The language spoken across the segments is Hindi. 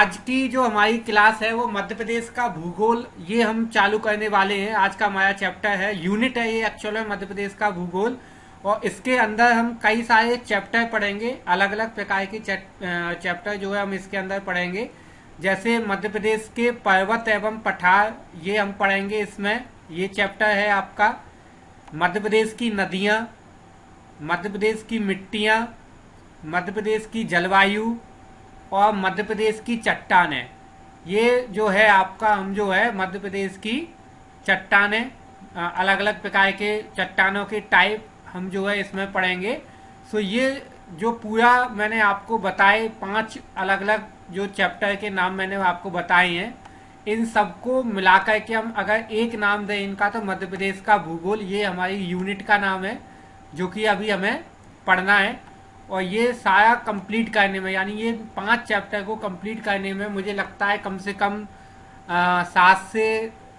आज की जो हमारी क्लास है वो मध्य प्रदेश का भूगोल ये हम चालू करने वाले हैं। आज का हमारा चैप्टर है, यूनिट है ये एक्चुअल में मध्य प्रदेश का भूगोल। और इसके अंदर हम कई सारे चैप्टर पढ़ेंगे, अलग अलग प्रकार के चैप्टर जो है हम इसके अंदर पढ़ेंगे। जैसे मध्य प्रदेश के पर्वत एवं पठार ये हम पढ़ेंगे इसमें। ये चैप्टर है आपका मध्य प्रदेश की नदियाँ, मध्य प्रदेश की मिट्टियाँ, मध्य प्रदेश की जलवायु और मध्य प्रदेश की चट्टानें। ये जो है आपका हम जो है मध्य प्रदेश की चट्टानें, अलग अलग प्रकार के चट्टानों के टाइप हम जो है इसमें पढ़ेंगे। सो ये जो पूरा मैंने आपको बताए 5 अलग अलग जो चैप्टर के नाम मैंने आपको बताए हैं, इन सबको मिलाकर के हम अगर एक नाम दें इनका तो मध्य प्रदेश का भूगोल ये हमारी यूनिट का नाम है, जो कि अभी हमें पढ़ना है। और ये सारा कंप्लीट करने में, यानी ये 5 चैप्टर को कंप्लीट करने में मुझे लगता है कम से कम 7 से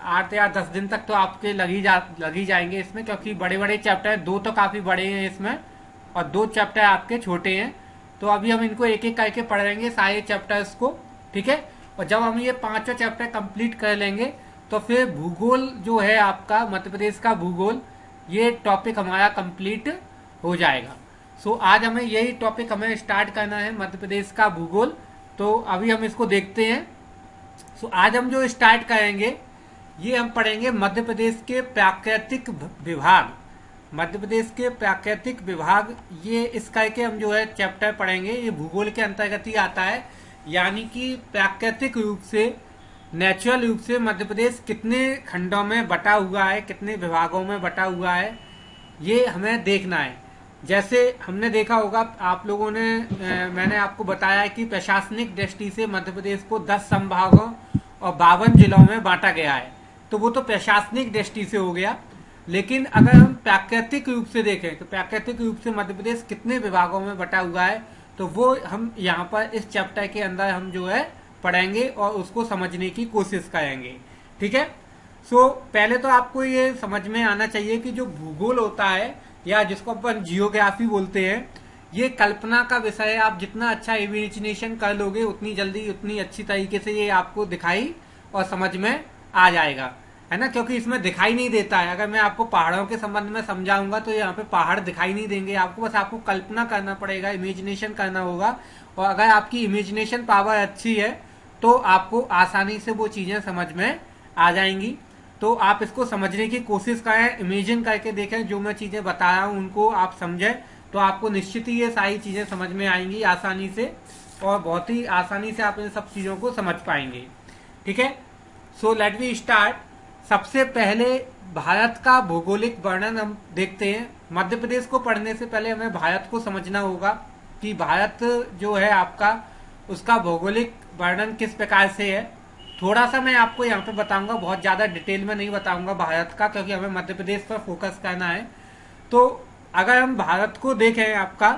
8 या 10 दिन तक तो आपके लगी जाएंगे इसमें, क्योंकि बड़े बड़े चैप्टर 2 तो काफ़ी बड़े हैं इसमें और 2 चैप्टर आपके छोटे हैं। तो अभी हम इनको एक एक करके पढ़ेंगे सारे चैप्टर्स को, ठीक है। और जब हम ये 5 चैप्टर कंप्लीट कर लेंगे तो फिर भूगोल जो है आपका मध्य प्रदेश का भूगोल ये टॉपिक हमारा कंप्लीट हो जाएगा। सो आज हमें यही टॉपिक हमें स्टार्ट करना है, मध्य प्रदेश का भूगोल। तो अभी हम इसको देखते हैं। सो आज हम जो स्टार्ट करेंगे ये हम पढ़ेंगे मध्य प्रदेश के प्राकृतिक विभाग। मध्य प्रदेश के प्राकृतिक विभाग ये इस करके हम जो है चैप्टर पढ़ेंगे। ये भूगोल के अंतर्गत ही आता है, यानी कि प्राकृतिक रूप से, नेचुरल रूप से मध्य प्रदेश कितने खंडों में बटा हुआ है, कितने विभागों में बटा हुआ है, ये हमें देखना है। जैसे हमने देखा होगा आप लोगों ने, मैंने आपको बताया कि प्रशासनिक दृष्टि से मध्य प्रदेश को 10 संभागों और 52 जिलों में बांटा गया है। तो वो तो प्रशासनिक दृष्टि से हो गया, लेकिन अगर हम प्राकृतिक रूप से देखें तो प्राकृतिक रूप से मध्य प्रदेश कितने विभागों में बटा हुआ है, तो वो हम यहाँ पर इस चैप्टर के अंदर हम जो है पढ़ेंगे और उसको समझने की कोशिश करेंगे, ठीक है। सो पहले तो आपको ये समझ में आना चाहिए कि जो भूगोल होता है या जिसको अपन जियोग्राफी बोलते हैं, ये कल्पना का विषय है। आप जितना अच्छा इमेजिनेशन कर लोगे उतनी जल्दी उतनी अच्छी तरीके से ये आपको दिखाई और समझ में आ जाएगा, है ना। क्योंकि इसमें दिखाई नहीं देता है। अगर मैं आपको पहाड़ों के संबंध में समझाऊंगा तो यहाँ पे पहाड़ दिखाई नहीं देंगे आपको, बस आपको कल्पना करना पड़ेगा, इमेजिनेशन करना होगा। और अगर आपकी इमेजिनेशन पावर अच्छी है तो आपको आसानी से वो चीजें समझ में आ जाएंगी। तो आप इसको समझने की कोशिश करें, इमेजिन करके देखें, जो मैं चीजें बता रहा हूं उनको आप समझें तो आपको निश्चित ही ये सारी चीजें समझ में आएंगी आसानी से, और बहुत ही आसानी से आप इन सब चीजों को समझ पाएंगे, ठीक है। So let we start. सबसे पहले भारत का भौगोलिक वर्णन हम देखते हैं। मध्य प्रदेश को पढ़ने से पहले हमें भारत को समझना होगा कि भारत जो है आपका, उसका भौगोलिक वर्णन किस प्रकार से है। थोड़ा सा मैं आपको यहाँ पे बताऊंगा, बहुत ज्यादा डिटेल में नहीं बताऊंगा भारत का, क्योंकि हमें मध्य प्रदेश पर फोकस करना है। तो अगर हम भारत को देखें आपका,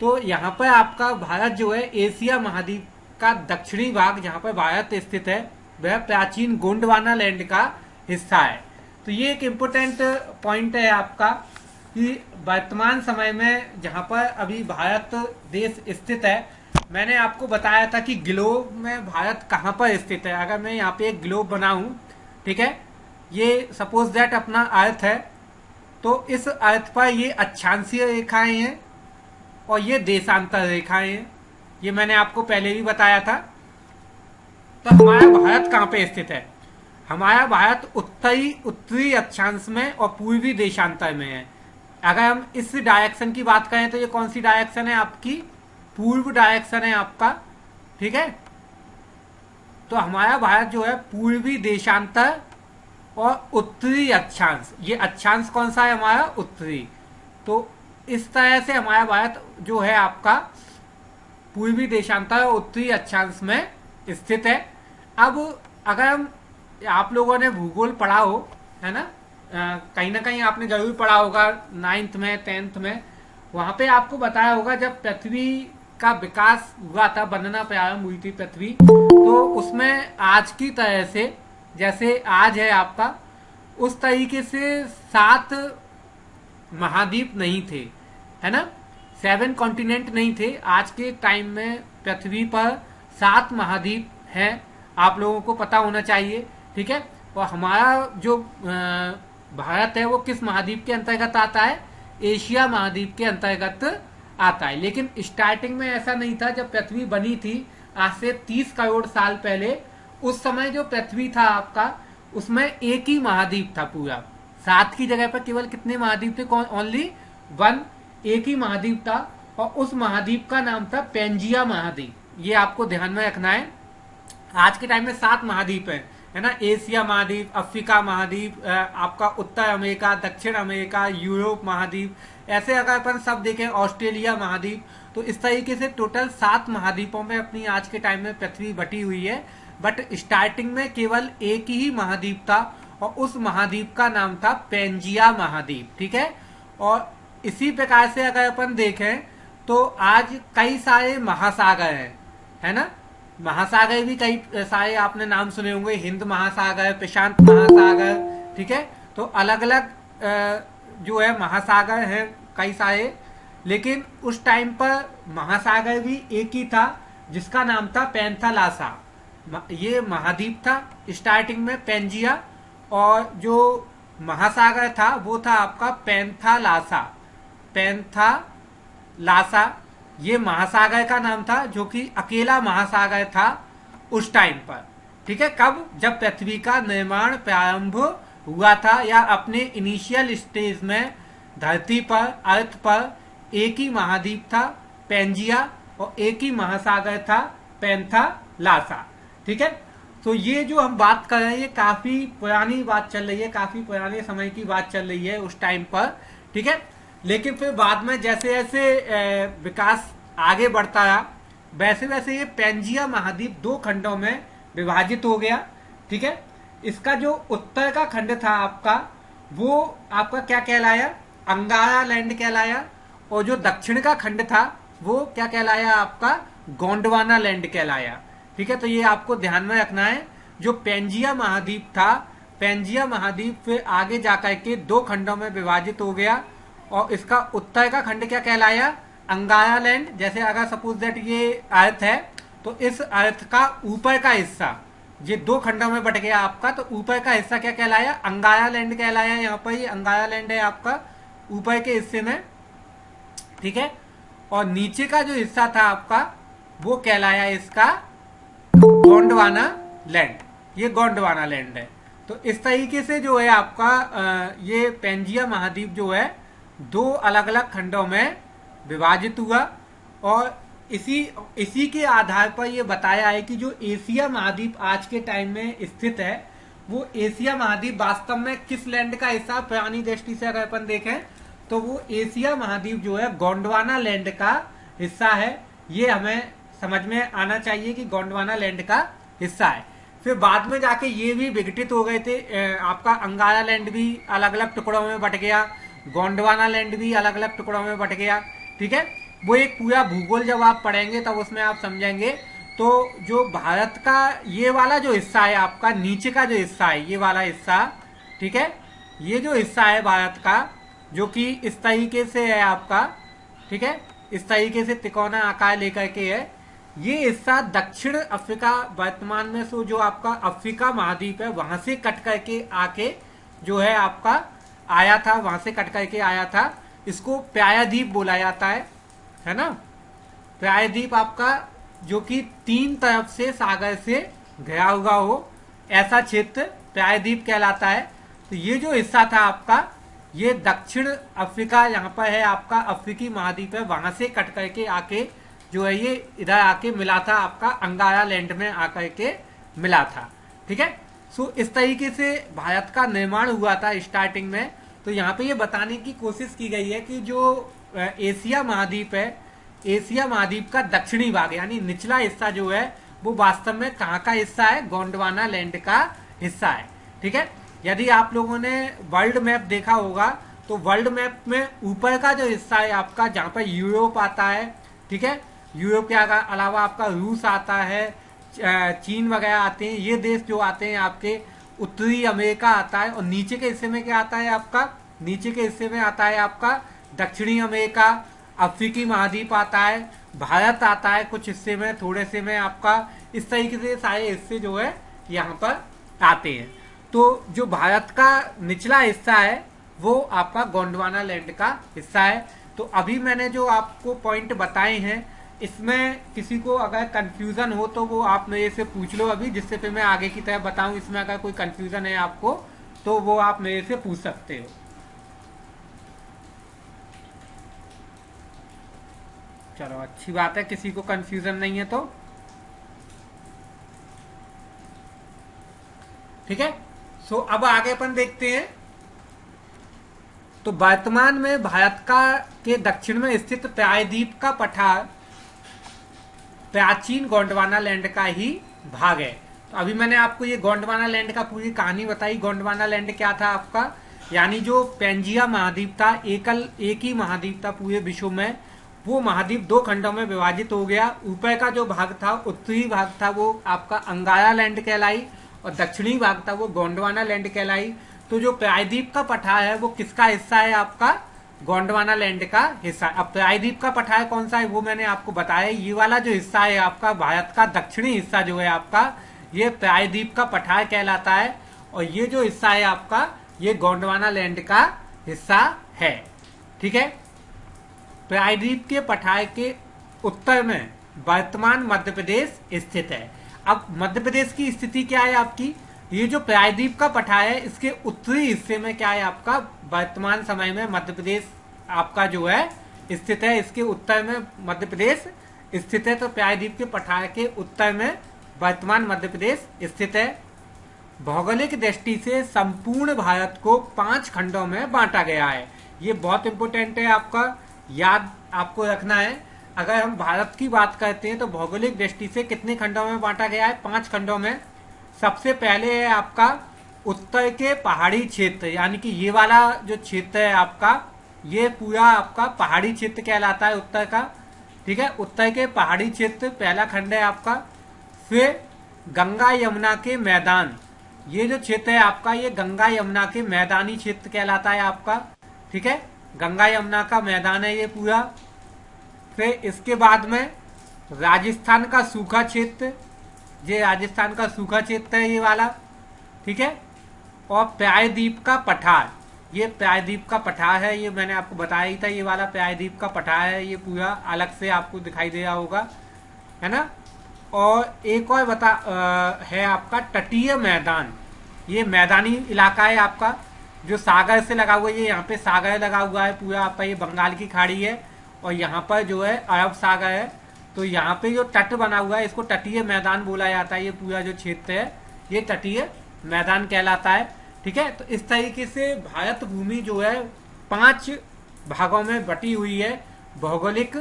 तो यहाँ पर आपका भारत जो है एशिया महाद्वीप का दक्षिणी भाग जहाँ पर भारत स्थित है वह प्राचीन गोंडवाना लैंड का हिस्सा है। तो ये एक इम्पोर्टेंट पॉइंट है आपका कि वर्तमान समय में जहाँ पर अभी भारत देश स्थित है, मैंने आपको बताया था कि ग्लोब में भारत कहाँ पर स्थित है। अगर मैं यहाँ पे एक ग्लोब बनाऊं, ठीक है, ये सपोज दैट अपना अर्थ है, तो इस अर्थ पर ये अक्षांशीय रेखाएं हैं और ये देशांतर रेखाएं हैं। ये मैंने आपको पहले भी बताया था। तो हमारा भारत कहाँ पे स्थित है? हमारा भारत उत्तरी अक्षांश में और पूर्वी देशांतर में है। अगर हम इस डायरेक्शन की बात करें तो ये कौन सी डायरेक्शन है? आपकी पूर्व डायरेक्शन है आपका, ठीक है। तो हमारा भारत जो है पूर्वी देशांतर और उत्तरी अक्षांश, ये अक्षांश कौन सा है हमारा? उत्तरी। तो इस तरह से हमारा भारत जो है आपका पूर्वी देशांतर और उत्तरी अक्षांश में स्थित है। अब अगर हम, आप लोगों ने भूगोल पढ़ा हो, है ना, कहीं ना कहीं आपने जरूर पढ़ा होगा 9th में 10th में, वहां पे आपको बताया होगा जब पृथ्वी का विकास हुआ था, बनना प्रारंभ हुई थी पृथ्वी, तो उसमें आज की तरह से, जैसे आज है आपका, उस तरीके से 7 महाद्वीप नहीं थे, है ना, 7 कॉन्टिनेंट नहीं थे। आज के टाइम में पृथ्वी पर 7 महाद्वीप हैं, आप लोगों को पता होना चाहिए। ठीक है, और हमारा जो भारत है वो किस महाद्वीप के अंतर्गत आता है? एशिया महाद्वीप के अंतर्गत आता है। लेकिन स्टार्टिंग में ऐसा नहीं था। जब पृथ्वी बनी थी आज से 30 करोड़ साल पहले, उस समय जो पृथ्वी था आपका, उसमें एक ही महाद्वीप था पूरा। 7 की जगह पर केवल कितने महाद्वीप थे? ओनली 1, एक ही महाद्वीप था, और उस महाद्वीप का नाम था पेंजिया महाद्वीप। ये आपको ध्यान में रखना है। आज के टाइम में 7 महाद्वीप है ना। एशिया महाद्वीप, अफ्रीका महाद्वीप, आपका उत्तर अमेरिका, दक्षिण अमेरिका, यूरोप महाद्वीप, ऐसे अगर अपन सब देखें, ऑस्ट्रेलिया महाद्वीप, तो इस तरीके से टोटल 7 महाद्वीपों में अपनी आज के टाइम में पृथ्वी बटी हुई है। बट स्टार्टिंग में केवल एक ही महाद्वीप था, और उस महाद्वीप का नाम था पेंजिया महाद्वीप। ठीक है, और इसी प्रकार से अगर अपन देखें तो आज कई सारे महासागर हैं, है ना। महासागर भी कई सारे आपने नाम सुने होंगे, हिंद महासागर, प्रशांत महासागर। ठीक है, तो अलग अलग जो है महासागर हैं कई सारे। लेकिन उस टाइम पर महासागर भी एक ही था, जिसका नाम था पैंथालासा। ये महाद्वीप था स्टार्टिंग में पेंजिया, और जो महासागर था वो था आपका पैंथालासा। पैंथालासा ये महासागर का नाम था, जो कि अकेला महासागर था उस टाइम पर। ठीक है, कब? जब पृथ्वी का निर्माण प्रारंभ हुआ था, या अपने इनिशियल स्टेज में धरती पर, अर्थ पर एक ही महाद्वीप था पेंजिया, और एक ही महासागर था पैंथालासा। ठीक है, तो ये जो हम बात कर रहे हैं ये काफी पुरानी बात चल रही है, काफी पुराने समय की बात चल रही है उस टाइम पर। ठीक है, लेकिन फिर बाद में जैसे जैसे विकास आगे बढ़ता रहा, वैसे वैसे ये पेंजिया महाद्वीप 2 खंडों में विभाजित हो गया। ठीक है, इसका जो उत्तर का खंड था आपका, वो आपका क्या कहलाया? अंगारा लैंड कहलाया। और जो दक्षिण का खंड था वो क्या कहलाया? आपका गोंडवाना लैंड कहलाया। ठीक है, तो ये आपको ध्यान में रखना है। जो पेंजिया महाद्वीप था, पेंजिया महाद्वीप फिर आगे जाकर के 2 खंडों में विभाजित हो गया, और इसका उत्तर का खंड क्या कहलाया? अंगारा लैंड। जैसे अगर सपोज दैट ये अर्थ है, तो इस अर्थ का ऊपर का हिस्सा ये 2 खंडों में बट गया आपका, तो ऊपर का हिस्सा क्या कहलाया? अंगारा लैंड कहलाया। यहाँ पर ये अंगारा लैंड है आपका ऊपर के हिस्से में। ठीक है, और नीचे का जो हिस्सा था आपका वो कहलाया इसका गोंडवाना लैंड। ये गोंडवाना लैंड है। तो इस तरीके से जो है आपका ये पेंजिया महाद्वीप जो है 2 अलग अलग खंडों में विभाजित हुआ, और इसी के आधार पर यह बताया है कि जो एशिया महाद्वीप आज के टाइम में स्थित है, वो एशिया महाद्वीप वास्तव में किस लैंड का हिस्सा? पुरानी दृष्टि से अगर अपन देखें तो वो एशिया महाद्वीप जो है गोंडवाना लैंड का हिस्सा है। ये हमें समझ में आना चाहिए कि गोंडवाना लैंड का हिस्सा है। फिर बाद में जाके ये भी विघटित हो गए थे। आपका अंगारा लैंड भी अलग अलग टुकड़ों में बट गया, गोंडवाना लैंड भी अलग अलग टुकड़ों में बट गया। ठीक है, वो एक पूरा भूगोल जब आप पढ़ेंगे तब उसमें आप समझेंगे। तो जो भारत का ये वाला जो हिस्सा है आपका, नीचे का जो हिस्सा है ये वाला हिस्सा, ठीक है, ये जो हिस्सा है भारत का जो कि इस तरीके से है आपका, ठीक है, इस तरीके से तिकोना आकार लेकर के है। ये हिस्सा दक्षिण अफ्रीका, वर्तमान में सो जो आपका अफ्रीका महाद्वीप है वहां से कट करके आके जो है आपका आया था, वहां से कट करके आया था। इसको प्रायद्वीप बोला जाता है ना। प्रायद्वीप आपका जो कि 3 तरफ से सागर से घिरा हुआ हो, ऐसा क्षेत्र प्रायद्वीप कहलाता है। तो ये जो हिस्सा था आपका, ये दक्षिण अफ्रीका यहाँ पर है आपका, अफ्रीकी महाद्वीप है, वहां से कट करके आके जो है ये इधर आके मिला था आपका अंगारा लैंड में आकर के मिला था। ठीक है, सो इस तरीके से भारत का निर्माण हुआ था स्टार्टिंग में। तो यहाँ पे ये बताने की कोशिश की गई है कि जो एशिया महाद्वीप है, एशिया महाद्वीप का दक्षिणी भाग यानी निचला हिस्सा जो है वो वास्तव में कहाँ का हिस्सा है? गोंडवाना लैंड का हिस्सा है। ठीक है, यदि आप लोगों ने वर्ल्ड मैप देखा होगा तो वर्ल्ड मैप में ऊपर का जो हिस्सा है आपका, जहाँ पर यूरोप आता है, ठीक है, यूरोप के अलावा आपका रूस आता है, चीन वगैरह आते हैं, ये देश जो आते हैं आपके, उत्तरी अमेरिका आता है, और नीचे के हिस्से में क्या आता है आपका? नीचे के हिस्से में आता है आपका दक्षिणी अमेरिका, अफ्रीकी महाद्वीप आता है, भारत आता है कुछ हिस्से में, थोड़े से में आपका इस तरीके से सारे हिस्से जो है यहाँ पर आते हैं। तो जो भारत का निचला हिस्सा है वो आपका गोंडवाना लैंड का हिस्सा है। तो अभी मैंने जो आपको पॉइंट बताए हैं इसमें किसी को अगर कंफ्यूजन हो तो वो आप मेरे से पूछ लो अभी, जिससे फिर मैं आगे की तरफ बताऊं। इसमें अगर कोई कंफ्यूजन है आपको तो वो आप मेरे से पूछ सकते हो। चलो अच्छी बात है, किसी को कंफ्यूजन नहीं है तो ठीक है। सो अब आगे अपन देखते हैं। तो वर्तमान में भारत का के दक्षिण में स्थित प्रायद्वीप का पठार प्राचीन गोंडवाना लैंड का ही भाग है। तो अभी मैंने आपको ये गोंडवाना लैंड का पूरी कहानी बताई। गोंडवाना लैंड क्या था आपका, यानी जो पेंजिया महाद्वीप था, एक ही महाद्वीप था पूरे विश्व में। वो महाद्वीप दो खंडों में विभाजित हो गया। ऊपर का जो भाग था, उत्तरी भाग था, वो आपका अंगारा लैंड कहलाई और दक्षिणी भाग था वो गोंडवाना लैंड कहलाई। तो जो प्रायद्वीप का पठार है वो किसका हिस्सा है, आपका गोंडवाना लैंड का हिस्सा। अब प्रायद्वीप का पठार कौन सा है वो मैंने आपको बताया। ये वाला जो हिस्सा है आपका भारत का दक्षिणी हिस्सा जो है आपका, ये प्रायद्वीप का पठार कहलाता है। और ये जो हिस्सा है आपका, ये गोंडवाना लैंड का हिस्सा है। ठीक है। प्रायद्वीप के पठार के उत्तर में वर्तमान मध्य प्रदेश स्थित है। अब मध्य प्रदेश की स्थिति क्या है आपकी, ये जो प्रायद्वीप का पठार है इसके उत्तरी हिस्से में क्या है आपका, वर्तमान समय में मध्य प्रदेश आपका जो है स्थित है। इसके उत्तर में मध्य प्रदेश स्थित है। तो प्रायद्वीप के पठार के उत्तर में वर्तमान मध्य प्रदेश स्थित है। भौगोलिक दृष्टि से संपूर्ण भारत को 5 खंडों में बांटा गया है। ये बहुत इंपोर्टेंट है, आपका याद आपको रखना है। अगर हम भारत की बात करते हैं तो भौगोलिक दृष्टि से कितने खंडों में बांटा गया है, 5 खंडों में। सबसे पहले है आपका उत्तर के पहाड़ी क्षेत्र, यानी कि ये वाला जो क्षेत्र है आपका, ये पूरा आपका पहाड़ी क्षेत्र कहलाता है उत्तर का। ठीक है, उत्तर के पहाड़ी क्षेत्र पहला खंड है आपका। फिर गंगा यमुना के मैदान, ये जो क्षेत्र है आपका, ये गंगा यमुना के मैदानी क्षेत्र कहलाता है आपका। ठीक है, गंगा यमुना का मैदान है ये पूरा। फिर इसके बाद में राजस्थान का सूखा क्षेत्र, ये राजस्थान का सूखा क्षेत्र है ये वाला। ठीक है, और प्रायद्वीप का पठार, ये प्रायद्वीप का पठार है, ये मैंने आपको बताया ही था, ये वाला प्रायद्वीप का पठार है। ये पूरा अलग से आपको दिखाई दे रहा होगा, है ना। और एक और है आपका तटीय मैदान, ये मैदानी इलाका है आपका जो सागर से लगा हुआ है। ये यहाँ पे सागर लगा हुआ है पूरा आपका, ये बंगाल की खाड़ी है और यहाँ पर जो है अरब सागर है। तो यहाँ पे जो तट बना हुआ है इसको तटीय मैदान बोला जाता है। ये पूरा जो क्षेत्र है ये तटीय मैदान कहलाता है। ठीक है, तो इस तरीके से भारत भूमि जो है 5 भागों में बटी हुई है भौगोलिक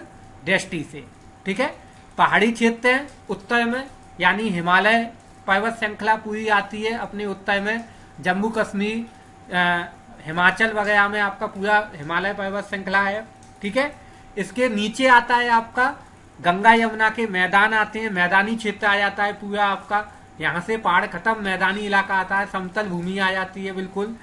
दृष्टि से। ठीक है, पहाड़ी क्षेत्र है उत्तर में, यानी हिमालय पर्वत श्रृंखला पूरी आती है अपने उत्तर में। जम्मू कश्मीर, हिमाचल वगैरह में आपका पूरा हिमालय पर्वत श्रृंखला है। ठीक है, इसके नीचे आता है आपका गंगा यमुना के मैदान आते हैं, मैदानी क्षेत्र आ जाता है पूरा आपका। यहाँ से पहाड़ खत्म, मैदानी इलाका आता है, समतल भूमि आ जाती है बिल्कुल।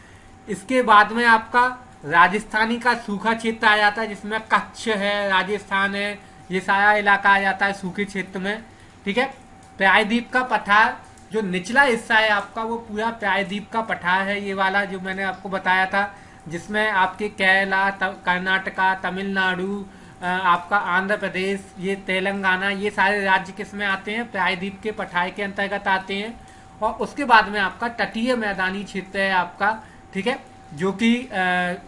इसके बाद में आपका राजस्थानी का सूखा क्षेत्र आ जाता है, जिसमें कच्छ है, राजस्थान है, ये सारा इलाका आ जाता है सूखे क्षेत्र में। ठीक है, प्रायद्वीप का पठार जो निचला हिस्सा है आपका, वो पूरा प्रायद्वीप का पठार है, ये वाला जो मैंने आपको बताया था, जिसमें आपके केरला, कर्नाटका, तमिलनाडु, आपका आंध्र प्रदेश, ये तेलंगाना, ये सारे राज्य किसमें आते हैं, प्रायद्वीप के पठार के अंतर्गत आते हैं। और उसके बाद में आपका तटीय मैदानी क्षेत्र है आपका। ठीक है, जो कि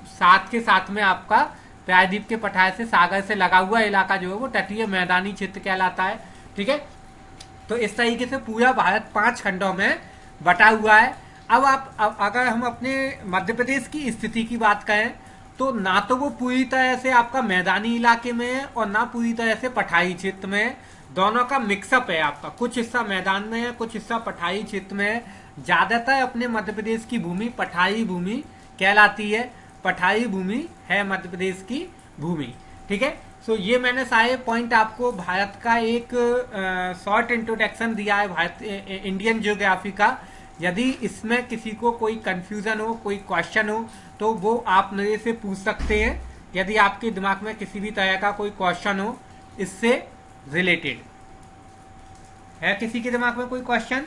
साथ के साथ में आपका प्रायद्वीप के पठार से सागर से लगा हुआ इलाका जो है वो तटीय मैदानी क्षेत्र कहलाता है। ठीक है, तो इस तरीके से पूरा भारत 5 खंडों में बटा हुआ है। अब अगर हम अपने मध्य प्रदेश की स्थिति की बात करें तो ना तो वो पूरी तरह से आपका मैदानी इलाके में है और ना पूरी तरह से पठारी क्षेत्र में है, दोनों का मिक्सअप है आपका। कुछ हिस्सा मैदान में है, कुछ हिस्सा पठारी क्षेत्र में है। ज्यादातर अपने मध्य प्रदेश की भूमि पठारी भूमि कहलाती है, पठारी भूमि है मध्य प्रदेश की भूमि। ठीक है, सो ये मैंने सारे पॉइंट आपको भारत का एक शॉर्ट इंट्रोडक्शन दिया है भारत इंडियन ज्योग्राफी का। यदि इसमें किसी को कोई कंफ्यूजन हो, कोई क्वेश्चन हो, तो वो आप मेरे से पूछ सकते हैं। यदि आपके दिमाग में किसी भी तरह का कोई क्वेश्चन हो इससे रिलेटेड। है किसी के दिमाग में कोई क्वेश्चन?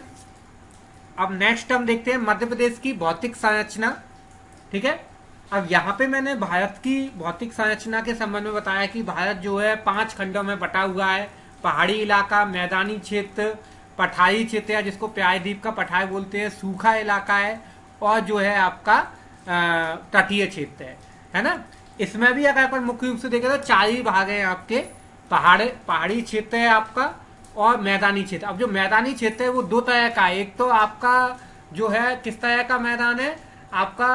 अब नेक्स्ट हम देखते हैं मध्य प्रदेश की भौतिक संरचना। ठीक है, अब यहाँ पे मैंने भारत की भौतिक संरचना के संबंध में बताया कि भारत जो है 5 खंडों में बटा हुआ है। पहाड़ी इलाका, मैदानी क्षेत्र, पठारी क्षेत्र, या जिसको प्रायद्वीप का पठार बोलते हैं, सूखा इलाका है, और जो है आपका तटीय क्षेत्र है ना। इसमें भी अगर अपन मुख्य रूप से देखें तो 4 ही भाग है आपके, पहाड़ी क्षेत्र है आपका और मैदानी क्षेत्र। अब जो मैदानी क्षेत्र है वो 2 तरह का है। एक तो आपका जो है किस तरह का मैदान है, आपका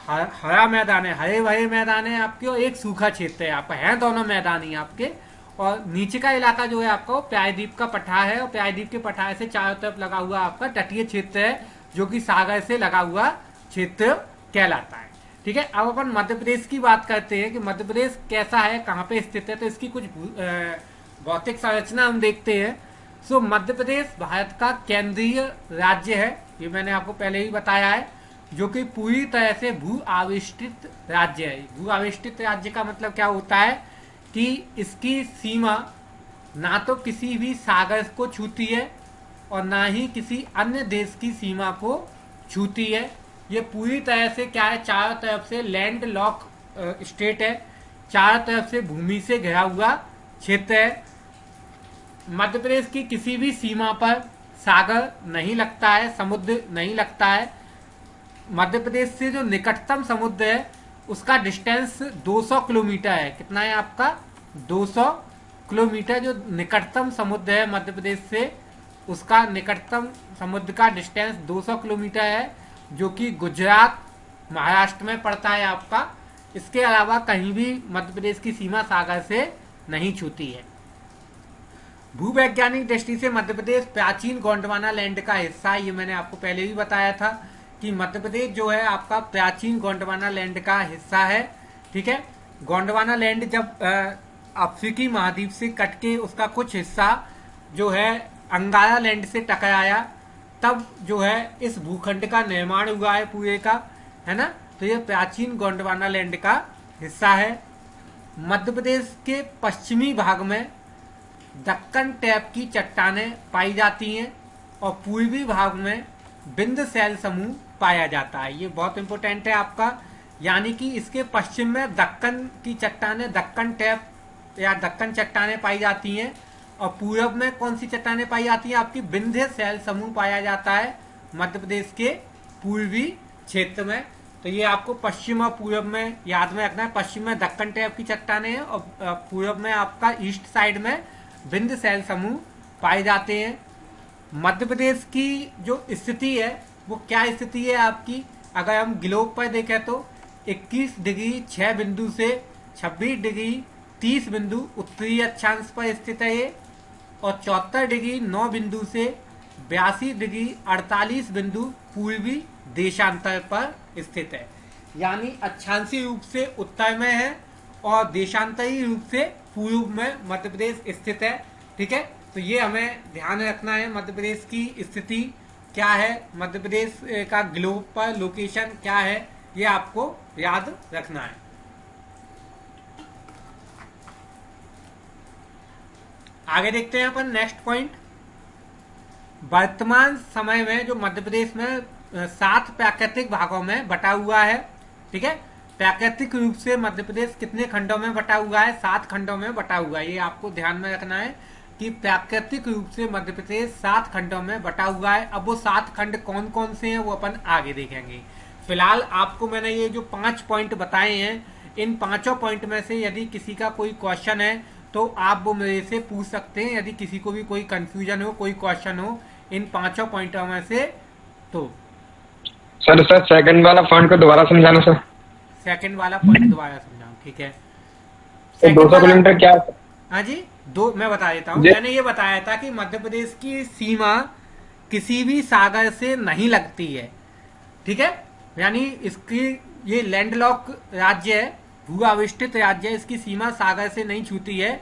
हरा मैदान है, हरे भरे मैदान है आपके, और एक सूखा क्षेत्र है आपका, है दोनों मैदानी आपके। और नीचे का इलाका जो है आपका वो प्रायद्वीप का पठार है, और प्रायद्वीप के पठार से चारों तरफ लगा हुआ आपका तटीय क्षेत्र है, जो कि सागर से लगा हुआ क्षेत्र कहलाता है। ठीक है, अब अपन मध्य प्रदेश की बात करते हैं कि मध्य प्रदेश कैसा है, कहाँ पे स्थित है। तो इसकी कुछ भौतिक संरचना हम देखते हैं। सो मध्य प्रदेश भारत का केंद्रीय राज्य है, ये मैंने आपको पहले ही बताया है, जो कि पूरी तरह से भू आविष्टित राज्य है। भू आविष्टित राज्य का मतलब क्या होता है कि इसकी सीमा ना तो किसी भी सागर को छूती है और ना ही किसी अन्य देश की सीमा को छूती है। ये पूरी तरह से क्या है, चारों तरफ से लैंड लॉक स्टेट है, चारों तरफ से भूमि से घिरा हुआ क्षेत्र है। मध्य प्रदेश की किसी भी सीमा पर सागर नहीं लगता है, समुद्र नहीं लगता है। मध्य प्रदेश से जो निकटतम समुद्र है उसका डिस्टेंस 200 किलोमीटर है। कितना है आपका? 200 किलोमीटर जो निकटतम समुद्र है मध्य प्रदेश से, उसका निकटतम समुद्र का डिस्टेंस 200 किलोमीटर है, जो कि गुजरात महाराष्ट्र में पड़ता है आपका। इसके अलावा कहीं भी मध्य प्रदेश की सीमा सागर से नहीं छूती है। भूवैज्ञानिक दृष्टि से मध्य प्रदेश प्राचीन गोंडवाना लैंड का हिस्सा है। ये मैंने आपको पहले भी बताया था कि मध्य प्रदेश जो है आपका प्राचीन गोंडवाना लैंड का हिस्सा है। ठीक है, गोंडवाना लैंड जब अफ्रीकी महाद्वीप से कट के उसका कुछ हिस्सा जो है अंगारा लैंड से टकराया, तब जो है इस भूखंड का निर्माण हुआ है पूरे का, है ना। तो ये प्राचीन गोंडवाना लैंड का हिस्सा है। मध्य प्रदेश के पश्चिमी भाग में दक्कन टैप की चट्टानें पाई जाती हैं और पूर्वी भाग में बिंद शैल समूह पाया जाता है। ये बहुत इंपॉर्टेंट है आपका, यानी कि इसके पश्चिम में दक्कन की चट्टानें, दक्कन टैप या दक्कन चट्टानें पाई जाती हैं, और पूरब में कौन सी चट्टानें पाई जाती हैं? आपकी विंध्य शैल समूह पाया जाता है मध्य प्रदेश के पूर्वी क्षेत्र में। तो ये आपको पश्चिम और पूरब में याद में रखना है। पश्चिम में दक्कन टैप की चट्टानें हैं और पूरब में आपका ईस्ट साइड में विंध्य शैल समूह पाए जाते हैं। मध्य प्रदेश की जो स्थिति है वो क्या स्थिति है आपकी? अगर हम ग्लोब पर देखें तो 21 डिग्री 6 बिंदु से 26 डिग्री 30 बिंदु उत्तरी अक्षांश पर स्थित है ये, और 74 डिग्री 9 बिंदु से 82 डिग्री 48 बिंदु पूर्वी देशांतर पर स्थित है। यानी अक्षांशीय रूप से उत्तर में है और देशांतरी रूप से पूर्व में मध्य प्रदेश स्थित है। ठीक है, तो ये हमें ध्यान रखना है, मध्य प्रदेश की स्थिति क्या है, मध्य प्रदेश का ग्लोब पर लोकेशन क्या है, ये आपको याद रखना है। आगे देखते हैं अपन नेक्स्ट पॉइंट। वर्तमान समय में जो मध्य प्रदेश में 7 प्राकृतिक भागों में बटा हुआ है। ठीक है, प्राकृतिक रूप से मध्य प्रदेश कितने खंडों में बटा हुआ है? 7 खंडों में बटा हुआ है। ये आपको ध्यान में रखना है कि प्राकृतिक रूप से मध्य प्रदेश 7 खंडों में बटा हुआ है। अब वो 7 खंड कौन कौन से हैं वो अपन आगे देखेंगे। फिलहाल आपको मैंने ये जो 5 पॉइंट बताए हैं, इन 5 पॉइंट में से यदि किसी का कोई क्वेश्चन है तो आप वो मेरे से पूछ सकते हैं। यदि किसी को भी कोई कंफ्यूजन हो, कोई क्वेश्चन हो इन 5 पॉइंटों में से तो। सर सेकंड वाला पॉइंट को दोबारा समझाना सर। सेकंड वाला पॉइंट दोबारा समझाऊं? ठीक है, 200 किलोमीटर क्या? हाँ जी, मैं बता देता हूँ। मैंने ये बताया था कि मध्य प्रदेश की सीमा किसी भी सागर से नहीं लगती है। ठीक है, यानी इसकी ये लैंडलॉक राज्य है, भू आविष्टित राज्य है, इसकी सीमा सागर से नहीं छूती है।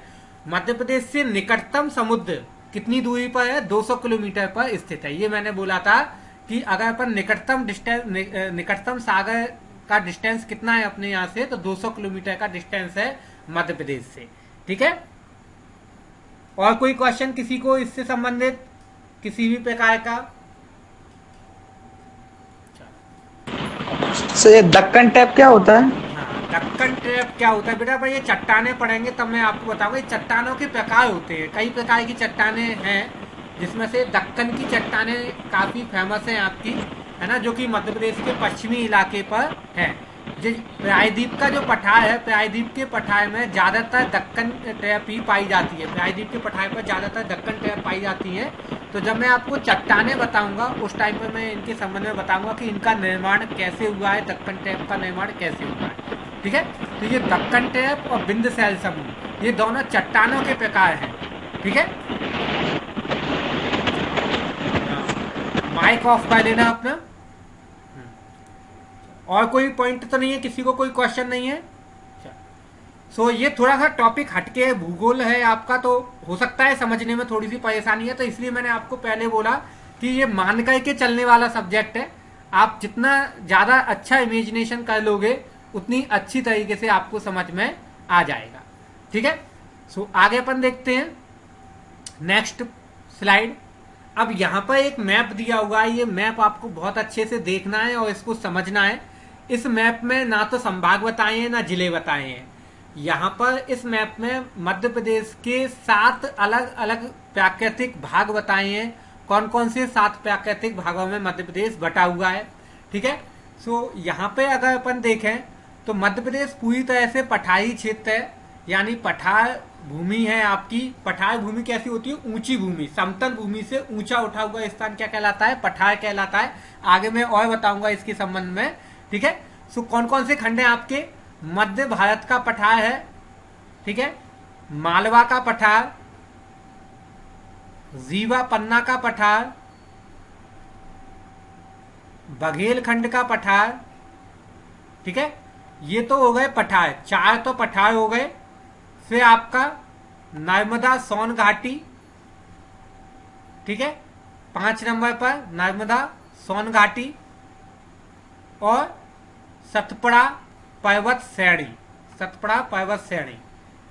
मध्य प्रदेश से निकटतम समुद्र कितनी दूरी पर है? 200 किलोमीटर पर स्थित है। ये मैंने बोला था कि अगर अपन निकटतम सागर का डिस्टेंस कितना है अपने यहाँ से, तो 200 किलोमीटर का डिस्टेंस है मध्य प्रदेश से। ठीक है, और कोई क्वेश्चन किसी को इससे संबंधित किसी भी प्रकार का? सर ये दक्कन टैप क्या होता है? हाँ, दक्कन ट्रैप क्या होता है बेटा, भाई ये चट्टाने पढ़ेंगे तब मैं आपको बताऊंगा। ये चट्टानों के प्रकार होते हैं, कई प्रकार की चट्टाने हैं, जिसमें से दक्कन की चट्टाने काफी फेमस है आपकी, है ना, जो कि मध्य प्रदेश के पश्चिमी इलाके पर है। जो प्रायद्वीप का जो पठार है, प्रायद्वीप के पठार में ज्यादातर दक्कन ट्रैप ही पाई जाती है, प्रायद्वीप के पठार पर ज्यादातर दक्कन ट्रैप पाई जाती है। तो जब मैं आपको चट्टाने बताऊंगा उस टाइम पे मैं इनके संबंध में बताऊंगा कि इनका निर्माण कैसे हुआ है, दक्कन ट्रैप का निर्माण कैसे हुआ है। ठीक है, तो ये दक्कन ट्रैप और बिंद सैल समूह ये दोनों चट्टानों के प्रकार हैं। ठीक है, माइक ऑफ कर लेना अपना। और कोई पॉइंट तो नहीं है, किसी को कोई क्वेश्चन नहीं है? सो ये थोड़ा सा टॉपिक हटके है, भूगोल है आपका, तो हो सकता है समझने में थोड़ी सी परेशानी है, तो इसलिए मैंने आपको पहले बोला कि ये मान करके चलने वाला सब्जेक्ट है। आप जितना ज्यादा अच्छा इमेजिनेशन कर लोगे उतनी अच्छी तरीके से आपको समझ में आ जाएगा। ठीक है, सो आगे अपन देखते हैं नेक्स्ट स्लाइड। अब यहाँ पर एक मैप दिया हुआ है, ये मैप आपको बहुत अच्छे से देखना है और इसको समझना है। इस मैप में ना तो संभाग बताए हैं ना जिले बताए हैं। यहाँ पर इस मैप में मध्य प्रदेश के 7 अलग अलग प्राकृतिक भाग बताए हैं। कौन कौन से 7 प्राकृतिक भागों में मध्य प्रदेश बटा हुआ है। ठीक है, सो यहाँ पे अगर अपन देखें तो मध्य प्रदेश पूरी तरह से पठारी क्षेत्र है, यानी पठार भूमि है आपकी। पठार भूमि कैसी होती है? ऊंची भूमि, समतल भूमि से ऊंचा उठा हुआ स्थान क्या कहलाता है? पठार कहलाता है। आगे मैं और बताऊंगा इसके संबंध में। ठीक है, सो कौन कौन से खंड है आपके? मध्य भारत का पठार है, ठीक है, मालवा का पठार, रीवा पन्ना का पठार, बघेलखंड का पठार। ठीक है, ये तो हो गए पठार, 4 तो पठार हो गए। फिर आपका नर्मदा सोन घाटी, ठीक है, 5 नंबर पर नर्मदा सोन घाटी, और सतपुड़ा पर्वत श्रेणी, सतपुड़ा पर्वत श्रेणी।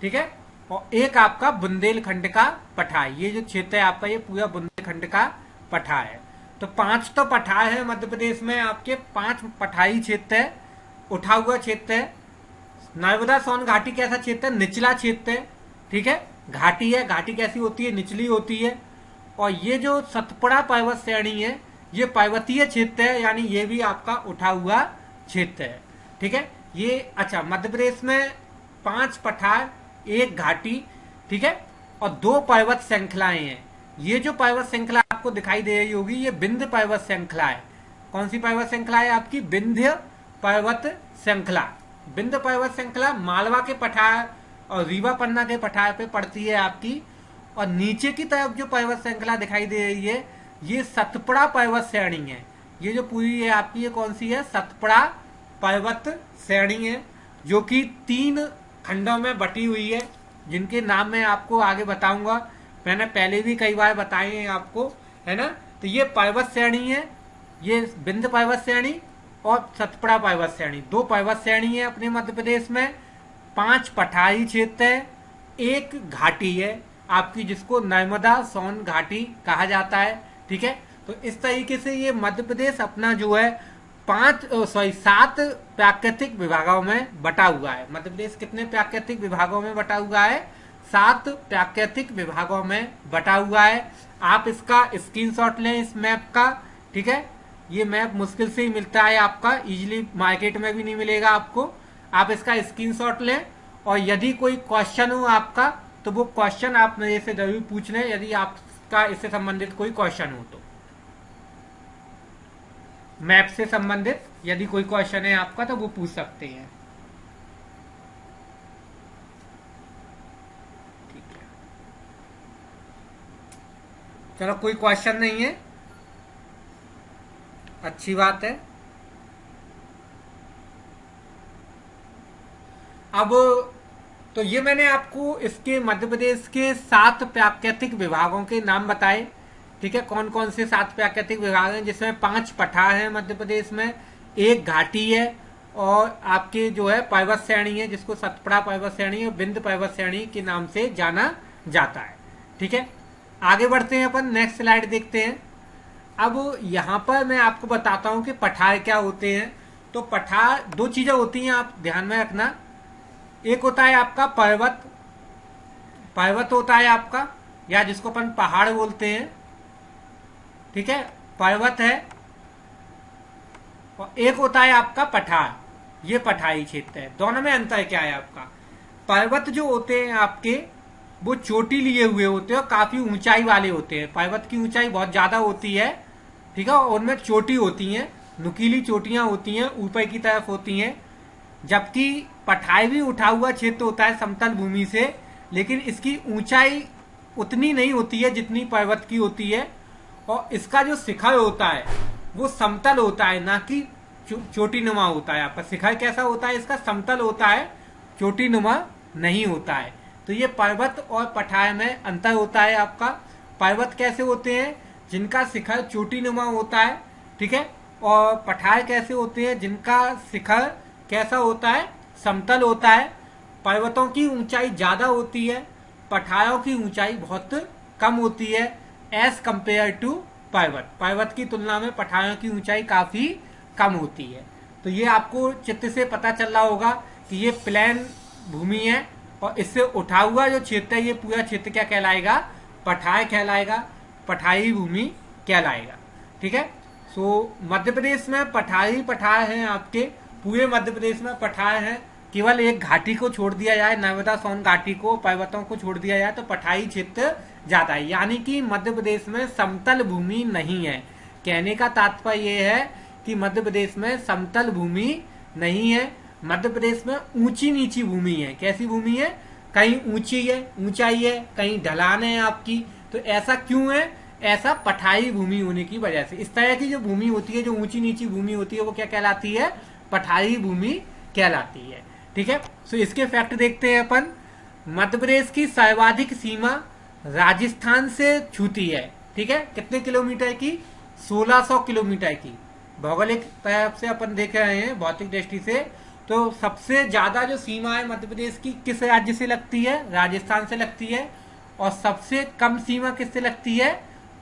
ठीक है, और एक आपका बुंदेलखंड का पठार। ये जो क्षेत्र है आपका ये पूरा बुंदेलखंड का पठार है। तो 5 तो पठार है मध्य प्रदेश में आपके, 5 पठारी क्षेत्र है, उठा हुआ क्षेत्र है। नर्मदा सोन घाटी कैसा क्षेत्र है? निचला क्षेत्र है। ठीक है, घाटी है, घाटी कैसी होती है? निचली होती है। और ये जो सतपुड़ा पर्वत श्रेणी है ये पर्वतीय क्षेत्र है, यानी ये भी आपका उठा हुआ क्षेत्र है। ठीक है, ये अच्छा मध्य प्रदेश में 5 पठार, 1 घाटी, ठीक है, और 2 पर्वत श्रृंखलाएं हैं। ये जो पर्वत श्रृंखला आपको दिखाई दे रही होगी ये विंध्य पर्वत श्रृंखला है। कौन सी पर्वत श्रृंखला है आपकी? विंध्य पर्वत श्रृंखला। विंध्य पर्वत श्रृंखला मालवा के पठार और रीवा पन्ना के पठार पे पड़ती है आपकी। और नीचे की तरफ जो पर्वत श्रृंखला दिखाई दे रही है ये सतपुड़ा पर्वत श्रेणी है। ये जो पूरी है आपकी ये कौन सी है? सतपुड़ा पर्वत श्रेणी है, जो कि 3 खंडों में बटी हुई है, जिनके नाम मैं आपको आगे बताऊंगा। मैंने पहले भी कई बार बताए हैं आपको, है ना। तो ये पर्वत श्रेणी है, ये विंध्य पर्वत श्रेणी और सतपुड़ा पर्वत श्रेणी, 2 पर्वत श्रेणी है अपने मध्य प्रदेश में। 5 पठारी क्षेत्र है, 1 घाटी है आपकी जिसको नर्मदा सोन घाटी कहा जाता है। ठीक है, तो इस तरीके से ये मध्य प्रदेश अपना जो है 7 प्राकृतिक विभागों में बटा हुआ है। मध्य प्रदेश कितने प्राकृतिक विभागों में बटा हुआ है? 7 प्राकृतिक विभागों में बटा हुआ है। आप इसका स्क्रीनशॉट लें इस मैप का। ठीक है, ये मैप मुश्किल से ही मिलता है आपका, इजीली मार्केट में भी नहीं मिलेगा आपको। आप इसका स्क्रीनशॉट लें और यदि कोई क्वेश्चन हो आपका तो वो क्वेश्चन आप मेरे से जरूर पूछ लें, यदि आपका इससे संबंधित कोई क्वेश्चन हो तो। मैप से संबंधित यदि कोई क्वेश्चन है आपका तो वो पूछ सकते हैं। ठीक है, चलो कोई क्वेश्चन नहीं है, अच्छी बात है। अब तो ये मैंने आपको इसके मध्य प्रदेश के 7 प्राकृतिक विभागों के नाम बताए। ठीक है, कौन कौन से 7 प्राकृतिक विभाग हैं, जिसमें 5 पठार हैं मध्य प्रदेश में, 1 घाटी है और आपके जो है पर्वत श्रेणी है जिसको सतपुड़ा पर्वत श्रेणी और विंध्य पर्वत श्रेणी के नाम से जाना जाता है। ठीक है, आगे बढ़ते हैं अपन, नेक्स्ट स्लाइड देखते हैं। अब यहाँ पर मैं आपको बताता हूँ कि पठार क्या होते हैं। तो पठार दो चीजें होती हैं, आप ध्यान में रखना। एक होता है आपका पर्वत, पर्वत होता है आपका, या जिसको अपन पहाड़ बोलते हैं। ठीक है, पर्वत है। और एक होता है आपका पठार, ये पठारी क्षेत्र है। दोनों में अंतर क्या है आपका? पर्वत जो होते हैं आपके वो चोटी लिए हुए होते हैं और काफी ऊंचाई वाले होते हैं। पर्वत की ऊंचाई बहुत ज्यादा होती है। ठीक है, और उनमें चोटी होती हैं, नुकीली चोटियां होती हैं, ऊपर की तरफ होती हैं। जबकि पठार भी उठा हुआ क्षेत्र होता है समतल भूमि से, लेकिन इसकी ऊंचाई उतनी नहीं होती है जितनी पर्वत की होती है। और इसका जो शिखर होता है वो समतल होता है, ना कि चोटीनुमा होता है। आपका शिखर कैसा होता है? इसका समतल होता है, चोटीनुमा नहीं होता है। तो ये पर्वत और पठार में अंतर होता है आपका। पर्वत कैसे होते हैं? जिनका शिखर चोटीनुमा होता है। ठीक है, और पठार कैसे होते हैं? जिनका शिखर कैसा होता है? समतल होता है। पर्वतों की ऊंचाई ज्यादा होती है, पठारों की ऊंचाई बहुत कम होती है एज कंपेयर टू पर्वत। पर्वत की तुलना में पठारों की ऊंचाई काफी कम होती है। तो ये आपको चित्र से पता चल रहा होगा कि ये प्लेन भूमि है और इससे उठा हुआ जो क्षेत्र है, ये पूरा क्षेत्र क्या कहलाएगा? पठार कहलाएगा, पठारी भूमि कहलाएगा। ठीक है, सो मध्य प्रदेश में पठारी पठार हैं आपके, पूरे मध्य प्रदेश में पठार है। केवल एक घाटी को छोड़ दिया जाए, नर्मदा सोन घाटी को, पर्वतों को छोड़ दिया जाए तो पठारी क्षेत्र ज्यादा है। यानी कि मध्य प्रदेश में समतल भूमि नहीं है। कहने का तात्पर्य यह है कि मध्य प्रदेश में समतल भूमि नहीं है। मध्य प्रदेश में ऊंची नीची भूमि है। कैसी भूमि है? कहीं ऊंची है, ऊंचाई है, कहीं ढलान है आपकी। तो ऐसा क्यों है? ऐसा पठारी भूमि होने की वजह से। इस तरह की जो भूमि होती है, जो ऊंची नीची भूमि होती है, वो क्या कहलाती है? पठारी भूमि कहलाती है। ठीक है, सो इसके फैक्ट देखते हैं अपन। मध्य प्रदेश की सर्वाधिक सीमा राजस्थान से छूती है। ठीक है, कितने किलोमीटर की? 1600 किलोमीटर की। भौगोलिक तरफ से अपन देख रहे हैं, भौतिक दृष्टि से। तो सबसे ज्यादा जो सीमा है मध्य प्रदेश की किस राज्य से लगती है? राजस्थान से लगती है। और सबसे कम सीमा किससे लगती है?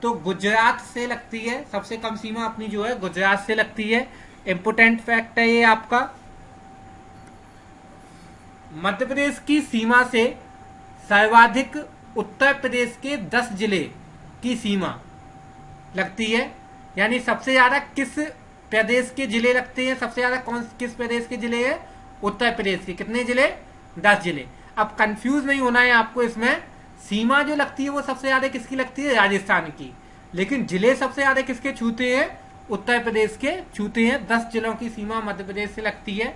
तो गुजरात से लगती है। सबसे कम सीमा अपनी जो है गुजरात से लगती है। इंपोर्टेंट फैक्ट है ये आपका। मध्य प्रदेश की सीमा से सर्वाधिक उत्तर प्रदेश के 10 जिले की सीमा लगती है। यानी सबसे ज्यादा किस प्रदेश के जिले लगते हैं? सबसे ज्यादा किस प्रदेश के जिले हैं? उत्तर प्रदेश के। कितने जिले? 10 जिले। अब कंफ्यूज नहीं होना है आपको इसमें। सीमा जो लगती है वो सबसे ज्यादा किसकी लगती है? राजस्थान की। लेकिन जिले सबसे ज्यादा किसके छूते हैं? उत्तर प्रदेश के छूते हैं। 10 जिलों की सीमा मध्य प्रदेश से लगती है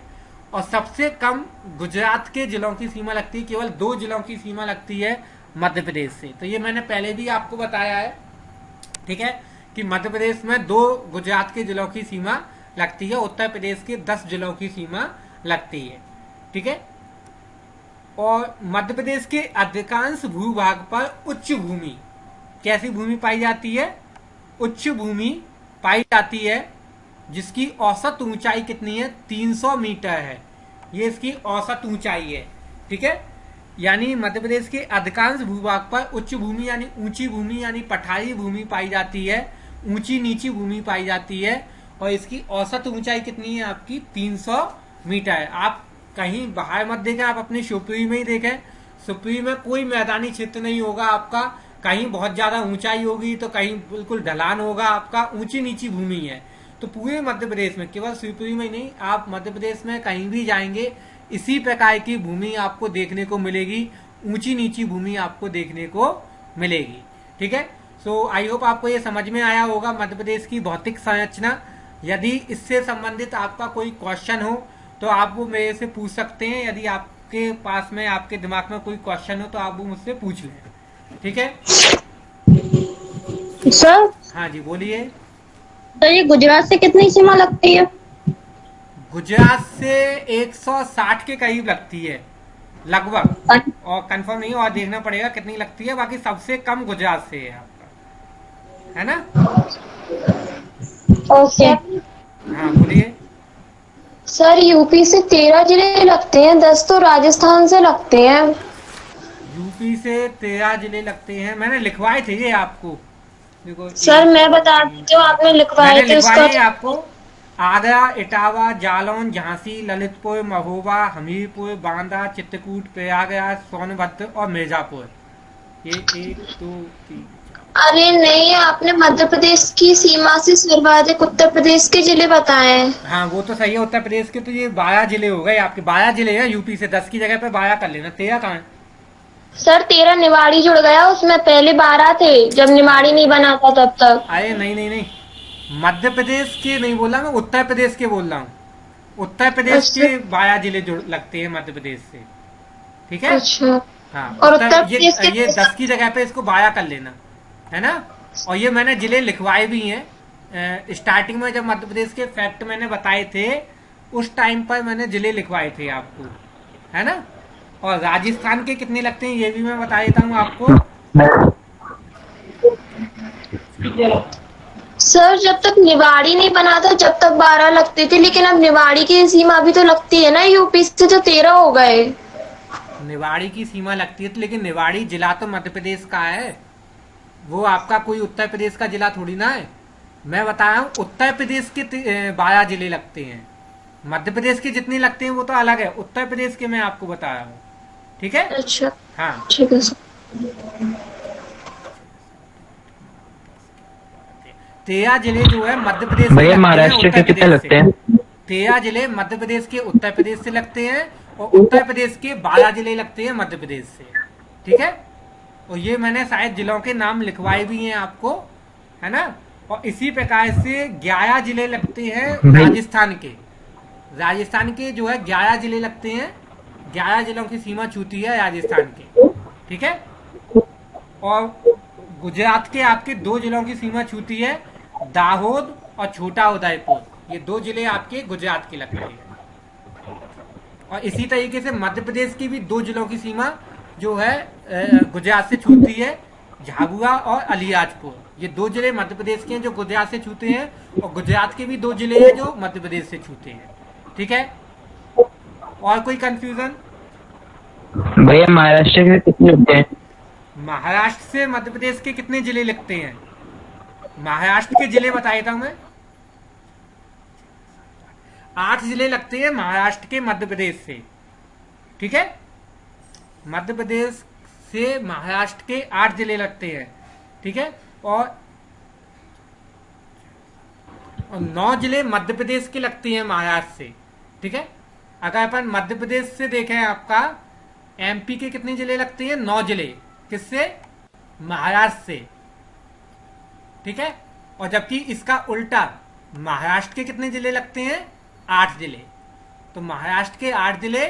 और सबसे कम गुजरात के जिलों की सीमा लगती है। केवल 2 जिलों की सीमा लगती है मध्य प्रदेश से। तो ये मैंने पहले भी आपको बताया है। ठीक है, कि मध्य प्रदेश में 2 गुजरात के जिलों की सीमा लगती है, उत्तर प्रदेश के 10 जिलों की सीमा लगती है। ठीक है, और मध्य प्रदेश के अधिकांश भूभाग पर उच्च भूमि, कैसी भूमि पाई जाती है? उच्च भूमि पाई जाती है, जिसकी औसत ऊंचाई कितनी है? 300 मीटर है। ये इसकी औसत ऊंचाई है। ठीक है, यानी मध्य प्रदेश के अधिकांश भूभाग पर उच्च भूमि यानी ऊंची भूमि यानी पठारी भूमि पाई जाती है, ऊंची नीची भूमि पाई जाती है। और इसकी औसत ऊंचाई कितनी है आपकी? 300 मीटर है। आप कहीं बाहर मत देखें, आप अपने शिवपुरी में ही देखें। शिवपुरी में कोई मैदानी क्षेत्र नहीं होगा आपका। कहीं बहुत ज्यादा ऊंचाई होगी तो कहीं बिल्कुल ढलान होगा आपका। ऊंची नीची भूमि है। तो पूरे मध्य प्रदेश में, केवल शिवपुरी में ही नहीं, आप मध्य प्रदेश में कहीं भी जाएंगे इसी प्रकार की भूमि आपको देखने को मिलेगी। ऊंची नीची भूमि आपको देखने को मिलेगी। ठीक है, सो आई होप आपको ये समझ में आया होगा मध्य प्रदेश की भौतिक संरचना। यदि इससे संबंधित आपका कोई क्वेश्चन हो तो आप वो मेरे से पूछ सकते हैं। यदि आपके पास में, आपके दिमाग में कोई क्वेश्चन हो तो आप वो मुझसे पूछ लें। ठीक है सर। हाँ जी, बोलिए। तो ये गुजरात से कितनी सीमा लगती है? गुजरात से 160 के करीब लगती है लगभग, और कंफर्म नहीं, और देखना पड़ेगा कितनी लगती है। बाकी सबसे कम गुजरात से है आपका, है ना? ओके। हाँ बोलिए। सर यूपी से 13 जिले लगते हैं, 10 तो राजस्थान से लगते हैं। यूपी से 13 जिले लगते हैं, मैंने लिखवाए थे ये आपको। देखो, सर एक मैं दो बता तीन देती हूँ, चार, आपने लिखवाए मैंने थे लिखवाए उसका हैं आपको। तो। आगरा, इटावा, जालौन, झांसी, ललितपुर, महोबा, हमीरपुर, बांदा, चित्रकूट, प्रयागराज, सोनभद्र और मिर्जापुर। ये 1 2 3 4। अरे नहीं, आपने मध्य प्रदेश की सीमा से सर्वाधिक उत्तर प्रदेश के जिले बताए हैं। हाँ, वो तो सही है उत्तर प्रदेश के, तो ये 12 जिले हो गए आपके, 12 जिले हैं यूपी से, 10 की जगह पे 12 कर लेना, 13 कहाँ है? सर 13 निवाड़ी जुड़ गया उसमें, पहले 12 थे जब निवाड़ी अरे नहीं बना था तब तक। अरे नहीं नहीं नहीं, मध्य प्रदेश के नहीं बोला मैं, उत्तर प्रदेश के बोल रहा हूँ। उत्तर प्रदेश अच्छा। के 12 जिले जुड़ लगते हैं मध्य प्रदेश से। ठीक है। अच्छा। हाँ, और उत्तर उत्तर प्रदेश के ये 10 की जगह पे इसको 12 कर लेना, है ना। और ये मैंने जिले लिखवाए भी हैं। स्टार्टिंग में जब मध्य प्रदेश के फैक्ट मैंने बताए थे, उस टाइम पर मैंने जिले लिखवाए थे आपको, है ना। और राजस्थान के कितने लगते हैं ये भी मैं बता देता हूँ आपको। सर जब तक निवाड़ी नहीं बना था जब तक 12 लगते थे, लेकिन अब निवाड़ी की सीमा भी तो लगती है ना यूपी से, तो 13 हो गए। निवाड़ी की सीमा लगती है तो, लेकिन निवाड़ी जिला तो मध्य प्रदेश का है, वो आपका कोई उत्तर प्रदेश का जिला थोड़ी ना है। मैं बता रहा हूँ उत्तर प्रदेश के 12 जिले लगते हैं। मध्य प्रदेश के जितने लगते हैं वो तो अलग है, उत्तर प्रदेश के मैं आपको बता रहा हूँ। ठीक है। अच्छा। हाँ, ठीक है सर। 13 जिले जो है मध्य प्रदेश के भैया लगते हैं महाराष्ट्र के उत्तर कितने प्रदेश से। लगते हैं? 13 जिले मध्य प्रदेश के उत्तर प्रदेश से लगते हैं, और उत्तर प्रदेश के 12 जिले लगते हैं मध्य प्रदेश से। ठीक है। और ये मैंने शायद जिलों के नाम लिखवाए भी हैं आपको, है ना। और इसी प्रकार से 11 जिले लगते हैं राजस्थान के। राजस्थान के जो है 11 जिले लगते हैं, 11 जिलों की सीमा छूती है राजस्थान के। ठीक है। और गुजरात के आपके 2 जिलों की सीमा छूती है, दाहोद और छोटा उदयपुर। ये 2 जिले आपके गुजरात के लगते हैं। और इसी तरीके से मध्य प्रदेश की भी 2 जिलों की सीमा जो है गुजरात से छूती है, झाबुआ और अलियाजपुर। ये 2 जिले मध्य प्रदेश के हैं जो गुजरात से छूते हैं, और गुजरात के भी 2 जिले हैं जो मध्य प्रदेश से छूते हैं। ठीक है। और कोई कंफ्यूजन? भैया महाराष्ट्र के कितने लगते हैं? महाराष्ट्र से मध्य प्रदेश के कितने जिले लगते हैं? महाराष्ट्र के जिले बता देता हूं मैं। 8 जिले लगते हैं महाराष्ट्र के मध्य प्रदेश से। ठीक है। मध्य प्रदेश से महाराष्ट्र के 8 जिले लगते हैं। ठीक है। और 9 जिले मध्य प्रदेश के लगते हैं महाराष्ट्र से। ठीक है। अगर अपन मध्य प्रदेश से देखें, आपका एमपी के कितने जिले लगते हैं? 9 जिले। किससे? महाराष्ट्र से। ठीक है। और जबकि इसका उल्टा, महाराष्ट्र के कितने जिले लगते हैं? 8 जिले। तो महाराष्ट्र के 8 जिले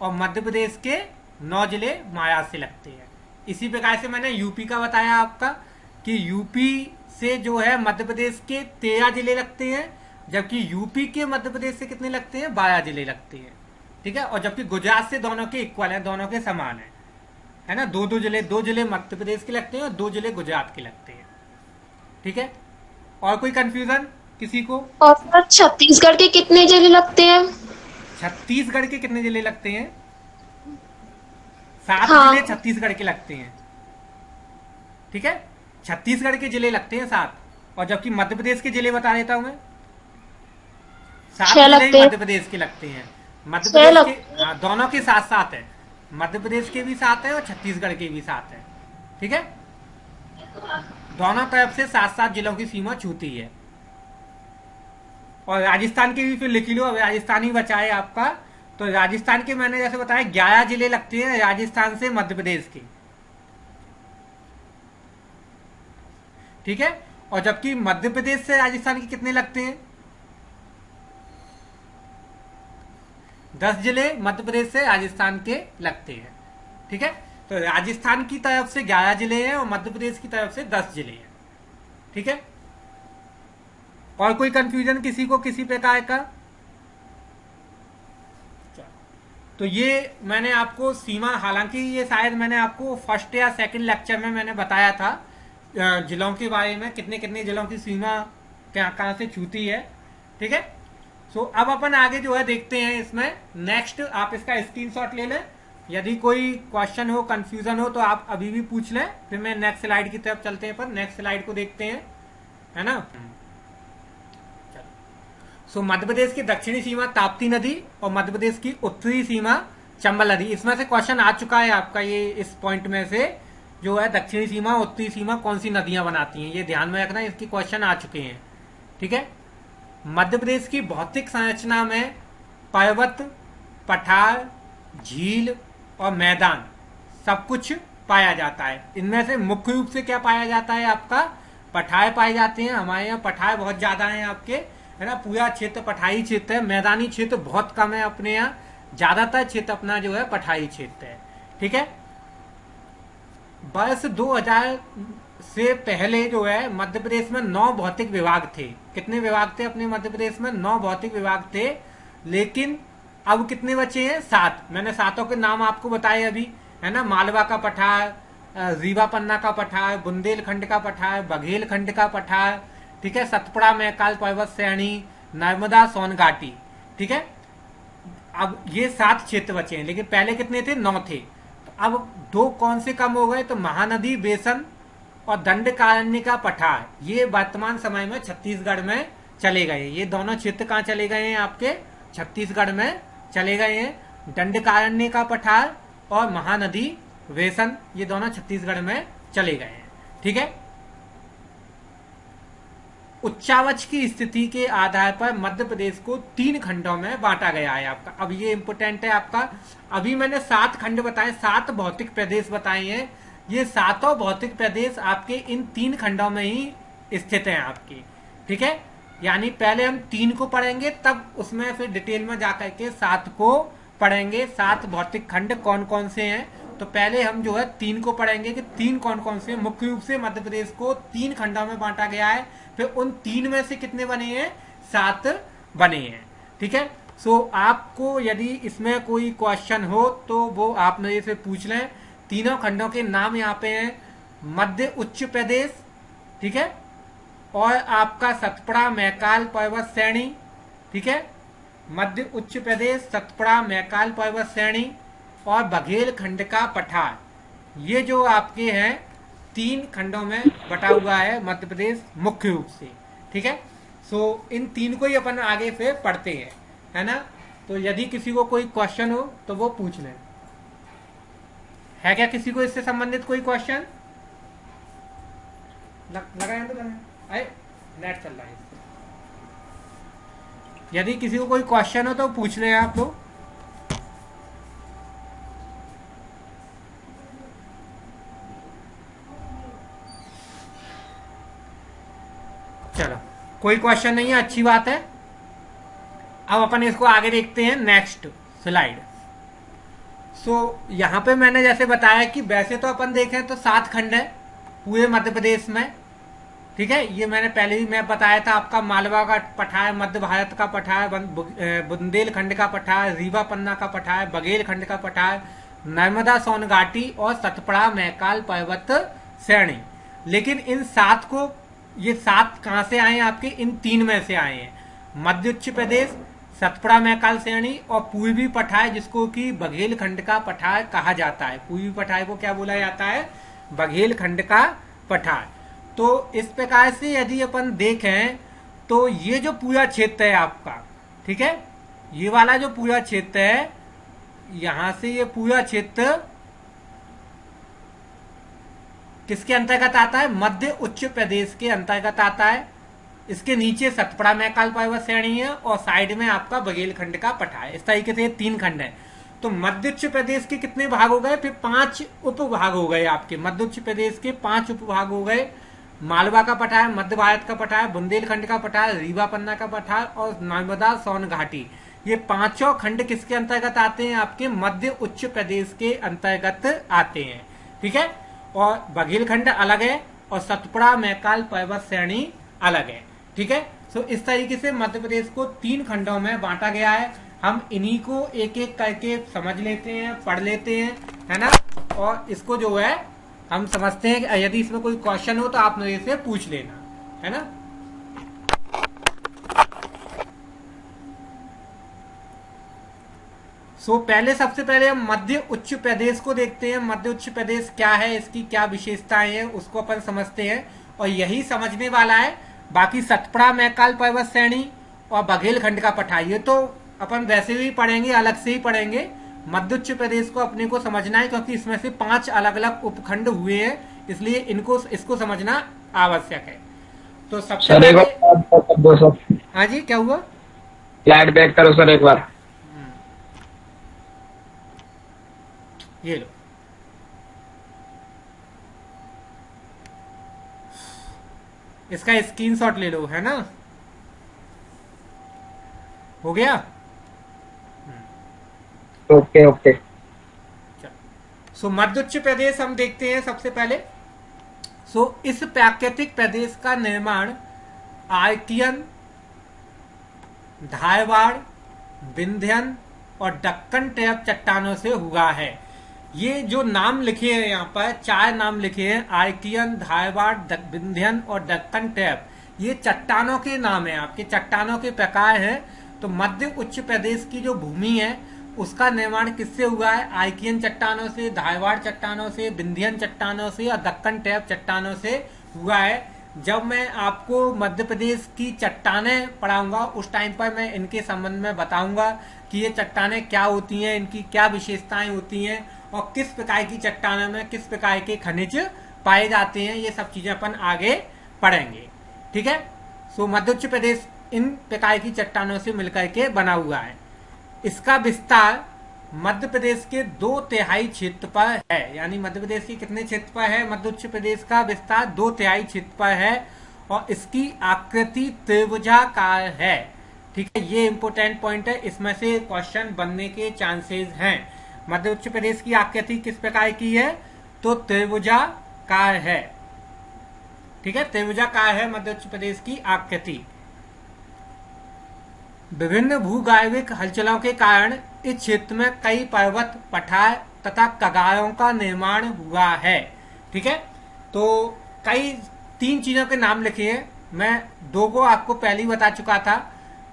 और मध्य प्रदेश के 9 जिले महाराष्ट्र से लगते हैं। इसी प्रकार से मैंने यूपी का बताया आपका, कि यूपी से जो है मध्य प्रदेश के 13 जिले लगते हैं, जबकि यूपी के मध्य प्रदेश से कितने लगते हैं? 12 जिले लगते हैं। ठीक है। और जबकि गुजरात से दोनों के इक्वल है, दोनों के समान है ना। 2 जिले मध्य प्रदेश के लगते हैं और 2 जिले गुजरात के लगते हैं। ठीक है। और कोई कंफ्यूजन किसी को? और सर छत्तीसगढ़ के कितने जिले लगते हैं? छत्तीसगढ़ के कितने जिले लगते हैं? 7 हाँ। जिले छत्तीसगढ़ के लगते हैं। ठीक है। छत्तीसगढ़ के जिले लगते हैं 7, और जबकि मध्य प्रदेश के जिले बता देता हूं मैं। 7 छह जिले लगते ही हैं। मध्य प्रदेश के लगते हैं। मध्य 6 प्रदेश लगते के, हैं। हाँ, दोनों के साथ साथ है। मध्य प्रदेश के भी साथ है और छत्तीसगढ़ के भी साथ है। ठीक है। दोनों तरफ से 7-7 जिलों की सीमा छूती है। और राजस्थान के भी फिर लिख लो, अब राजस्थान ही बचा है आपका। तो राजस्थान के मैंने जैसे बताया 11 जिले लगते हैं राजस्थान से मध्य प्रदेश के। ठीक है। और जबकि मध्य प्रदेश से राजस्थान के कितने लगते हैं? 10 जिले मध्य प्रदेश से राजस्थान के लगते हैं। ठीक है। तो राजस्थान की तरफ से 11 जिले हैं और मध्य प्रदेश की तरफ से 10 जिले हैं। ठीक है। और कोई कंफ्यूजन किसी को किसी प्रकार का? तो ये मैंने आपको सीमा, हालांकि ये शायद मैंने आपको फर्स्ट या सेकंड लेक्चर में मैंने बताया था जिलों के बारे में, कितने कितने जिलों की सीमा कहाँ कहाँ से छूती है। ठीक है। सो अब अपन आगे जो है देखते हैं इसमें नेक्स्ट। आप इसका स्क्रीनशॉट ले लें, यदि कोई क्वेश्चन हो, कंफ्यूजन हो तो आप अभी भी पूछ लें, फिर मैं नेक्स्ट स्लाइड की तरफ चलते हैं। अपन नेक्स्ट स्लाइड को देखते हैं, है ना। सो मध्य प्रदेश की दक्षिणी सीमा ताप्ती नदी और मध्य प्रदेश की उत्तरी सीमा चंबल नदी। इसमें से क्वेश्चन आ चुका है आपका, ये इस पॉइंट में से जो है दक्षिणी सीमा उत्तरी सीमा कौन सी नदियां बनाती हैं, ये ध्यान में रखना, इसकी क्वेश्चन आ चुके हैं। ठीक है। मध्य प्रदेश की भौतिक संरचना में पर्वत, पठार, झील और मैदान सब कुछ पाया जाता है। इनमें से मुख्य रूप से क्या पाया जाता है, आपका पठार पाए जाते हैं। हमारे यहाँ पठार बहुत ज्यादा हैं आपके, है ना। पूरा क्षेत्र पठारी क्षेत्र है, मैदानी क्षेत्र बहुत कम है अपने यहाँ, ज्यादातर क्षेत्र अपना जो है पठारी क्षेत्र है। ठीक है। वर्ष 2000 से पहले जो है मध्य प्रदेश में 9 भौतिक विभाग थे। कितने विभाग थे अपने मध्य प्रदेश में? 9 भौतिक विभाग थे। लेकिन अब कितने बचे हैं? 7। मैंने 7 के नाम आपको बताए अभी, है ना। मालवा का पठार, रीवा पन्ना का पठार, बुंदेलखंड का पठार, बघेलखंड का पठार, ठीक है, सतपुड़ा मैकाल पर्वत श्रेणी, नर्मदा सोनघाटी। ठीक है। अब ये 7 क्षेत्र बचे हैं, लेकिन पहले कितने थे? 9 थे। तो अब 2 कौन से कम हो गए? तो महानदी बेसन और दंडकारण्य का पठार, ये वर्तमान समय में छत्तीसगढ़ में चले गए। ये दोनों क्षेत्र कहाँ चले गए हैं? आपके छत्तीसगढ़ में चले गए हैं। दंडकारण्य का पठार और महानदी बेसन, ये दोनों छत्तीसगढ़ में चले गए हैं। ठीक है। उच्चावच की स्थिति के आधार पर मध्य प्रदेश को 3 खंडों में बांटा गया है आपका। अब ये इंपोर्टेंट है आपका। अभी मैंने 7 खंड बताए, 7 भौतिक प्रदेश बताए हैं। ये 7 भौतिक प्रदेश आपके इन 3 खंडों में ही स्थित हैं आपके। ठीक है। यानी पहले हम 3 को पढ़ेंगे, तब उसमें फिर डिटेल में जाकर के 7 को पढ़ेंगे। 7 भौतिक खंड कौन कौन से हैं, तो पहले हम जो है 3 को पढ़ेंगे कि 3 कौन कौन से। मुख्य रूप से मध्य प्रदेश को 3 खंडों में बांटा गया है। फिर उन 3 में से कितने बने हैं? 7 बने हैं। ठीक है। सो आपको यदि इसमें कोई क्वेश्चन हो तो वो आप मेरे से पूछ लें। तीनों खंडों के नाम यहाँ पे हैं, मध्य उच्च प्रदेश, ठीक है, और आपका सतपुड़ा मैकाल पर्वत श्रेणी। ठीक है। मध्य उच्च प्रदेश, सतपुड़ा मैकाल पर्वत श्रेणी और बघेलखंड का पठार, ये जो आपके हैं 3 खंडों में बटा हुआ है मध्य प्रदेश मुख्य रूप से। ठीक है। सो इन 3 को ही अपन आगे फिर पढ़ते हैं, है ना। तो यदि किसी को कोई क्वेश्चन हो तो वो पूछ लें। है क्या किसी को इससे संबंधित कोई क्वेश्चन? लगाए तो लगाए, नेट चल रहा है। यदि किसी को कोई क्वेश्चन हो तो पूछ लें आप लोग। चलो, कोई क्वेश्चन नहीं है, अच्छी बात है। अब अपन इसको आगे देखते हैं, नेक्स्ट स्लाइड। सो यहां पे मैंने जैसे बताया कि वैसे तो अपन देखें तो 7 खंड है पूरे मध्य प्रदेश में। ठीक है। ये मैंने पहले भी मैं बताया था आपका, मालवा का पठार, मध्य भारत का पठार, बुंदेलखंड का पठार, रीवा पन्ना का पठार, बघेलखंड का पठार, नर्मदा सोनघाटी और सतपुड़ा मैकाल पर्वत श्रेणी। लेकिन इन 7 को, ये 7 कहां से आए हैं आपके? इन 3 में से आए हैं। मध्य उच्च प्रदेश, सतपुड़ा मैकाल श्रेणी और पूर्वी पठार, जिसको कि बघेलखंड का पठार कहा जाता है। पूर्वी पठार को क्या बोला जाता है? बघेलखंड का पठार। तो इस प्रकार से यदि अपन देखें तो ये जो पूरा क्षेत्र है आपका, ठीक है, ये वाला जो पूरा क्षेत्र है, यहां से ये पूरा क्षेत्र किसके अंतर्गत आता है? मध्य उच्च प्रदेश के अंतर्गत आता है। इसके नीचे सतपुड़ा मैकाल पर्वत श्रेणी है और साइड में आपका बघेलखंड का पठार। इस तरीके से 3 खंड है। तो मध्य उच्च प्रदेश के कितने भाग हो गए? फिर 5 उपभाग हो गए आपके। मध्य उच्च प्रदेश के 5 उपभाग हो गए। मालवा का पठार, मध्य भारत का पठार, बुंदेलखंड का पठार, रीवा पन्ना का पठार और नर्मदा सोनघाटी, ये 5 खंड किसके अंतर्गत आते हैं? आपके मध्य उच्च प्रदेश के अंतर्गत आते हैं। ठीक है। और बघेलखंड अलग है और सतपुड़ा मैकाल पर्वत श्रेणी अलग है। ठीक है। सो इस तरीके से मध्य प्रदेश को 3 खंडों में बांटा गया है। हम इन्हीं को एक एक करके समझ लेते हैं, पढ़ लेते हैं, है ना। और इसको जो है हम समझते हैं कि यदि इसमें कोई क्वेश्चन हो तो आप मेरे से पूछ लेना, है ना। पहले सबसे पहले हम मध्य उच्च प्रदेश को देखते हैं। मध्य उच्च प्रदेश क्या है, इसकी क्या विशेषताएं हैं, उसको अपन समझते हैं और यही समझने वाला है। बाकी सतपुड़ा मैकाल पर्वत श्रेणी और बघेलखंड का पठार ये तो अपन वैसे भी पढ़ेंगे, अलग से ही पढ़ेंगे। मध्य उच्च प्रदेश को अपने को समझना है क्योंकि इसमें से 5 अलग अलग उपखंड हुए हैं, इसलिए इसको समझना आवश्यक है। तो सबसे सर एक पहले बार कर दो सर, हाँ जी क्या हुआ? स्लाइड बैक करो सर एक बार। ये लो, इसका स्क्रीनशॉट ले लो, है ना? हो गया? Okay okay. मध्य उच्च प्रदेश हम देखते हैं सबसे पहले। इस प्राकृतिक प्रदेश का निर्माण आर्कियन, धारवाड़, विंध्यन और दक्कन टैप चट्टानों से हुआ है। ये जो नाम लिखे हैं यहाँ पर 4 नाम लिखे हैं, आर्कियन, धारवाड़, विंध्यन और दक्कन टैप, ये चट्टानों के नाम है, आपके चट्टानों के प्रकार हैं। तो मध्य उच्च प्रदेश की जो भूमि है उसका निर्माण किससे हुआ है? आर्कियन चट्टानों से, धारवाड़ चट्टानों से, विंध्यन चट्टानों से और दक्कन टैप चट्टानों से हुआ है। जब मैं आपको मध्य प्रदेश की चट्टानें पढ़ाऊंगा उस टाइम पर मैं इनके संबंध में बताऊंगा कि ये चट्टानें क्या होती हैं, इनकी क्या विशेषताएं होती हैं और किस प्रकार की चट्टानों में किस प्रकार के खनिज पाए जाते हैं। ये सब चीजें अपन आगे पढ़ेंगे, ठीक है? मध्य उच्च प्रदेश इन प्रकार की चट्टानों से मिलकर के बना हुआ है। इसका विस्तार मध्य प्रदेश के 2/3 क्षेत्र पर है। यानी मध्य प्रदेश के कितने क्षेत्र पर है? मध्य उच्च प्रदेश का विस्तार 2/3 क्षेत्र पर है और इसकी आकृति त्रिभुजाकार है, ठीक है? ये इंपोर्टेंट पॉइंट है, इसमें से क्वेश्चन बनने के चांसेस हैं। मध्य उच्च प्रदेश की आकृति किस प्रकार की है? तो त्रिभुजाकार है, ठीक है? त्रिभुजाकार है मध्य उच्च प्रदेश की आकृति। विभिन्न भूगायविक हलचलों के कारण इस क्षेत्र में कई पर्वत, पठार तथा कगारों का निर्माण हुआ है, ठीक है? तो 3 चीजों के नाम लिखे हैं, मैं 2 को आपको पहले ही बता चुका था।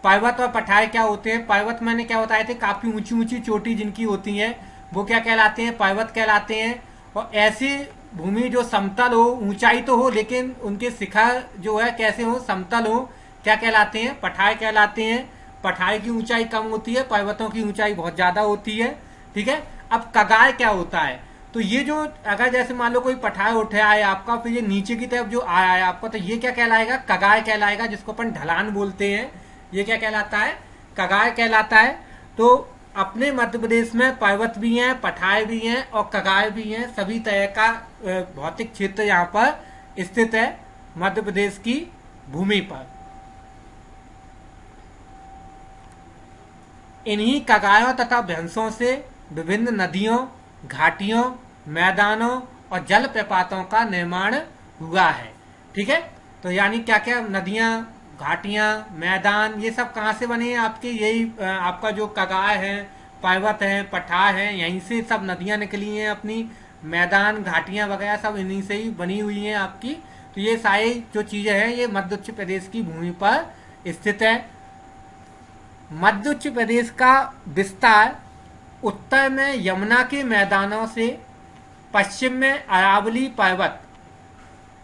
पर्वत और पठार क्या होते हैं? पर्वत मैंने क्या बताए थे? काफी ऊंची ऊंची चोटी जिनकी होती है वो क्या कहलाते हैं? पर्वत कहलाते हैं। और ऐसी भूमि जो समतल हो, ऊंचाई तो हो लेकिन उनके शिखर जो है कैसे हो? समतल हो, क्या कहलाते हैं? पठार कहलाते हैं। पठार की ऊंचाई कम होती है, पर्वतों की ऊंचाई बहुत ज्यादा होती है, ठीक है? अब कगार क्या होता है? तो ये जो अगर जैसे मान लो कोई पठार उठा है आपका, फिर ये नीचे की तरफ जो आया है आपका, तो ये क्या कहलाएगा? कगार कहलाएगा, जिसको अपन ढलान बोलते हैं। ये क्या कहलाता है? कगार कहलाता है। तो अपने मध्य प्रदेश में पर्वत भी हैं, पठार भी हैं और कगार भी हैं, सभी तरह का भौतिक क्षेत्र यहाँ पर स्थित है मध्य प्रदेश की भूमि पर। इन्हीं कगारों तथा भ्रंशों से विभिन्न नदियों, घाटियों, मैदानों और जल प्रपातों का निर्माण हुआ है, ठीक है? तो यानी क्या क्या नदियां, घाटियां, मैदान, ये सब कहाँ से बने हैं आपके? यही आपका जो कगार है, पर्वत है, पठार है, यहीं से सब नदियां निकली हैं अपनी। मैदान, घाटियां वगैरह सब इन्हीं से ही बनी हुई हैं आपकी। तो ये सारी जो चीजें हैं ये मध्य उच्च प्रदेश की भूमि पर स्थित है। मध्य उच्च प्रदेश का विस्तार उत्तर में यमुना के मैदानों से, पश्चिम में अरावली पर्वत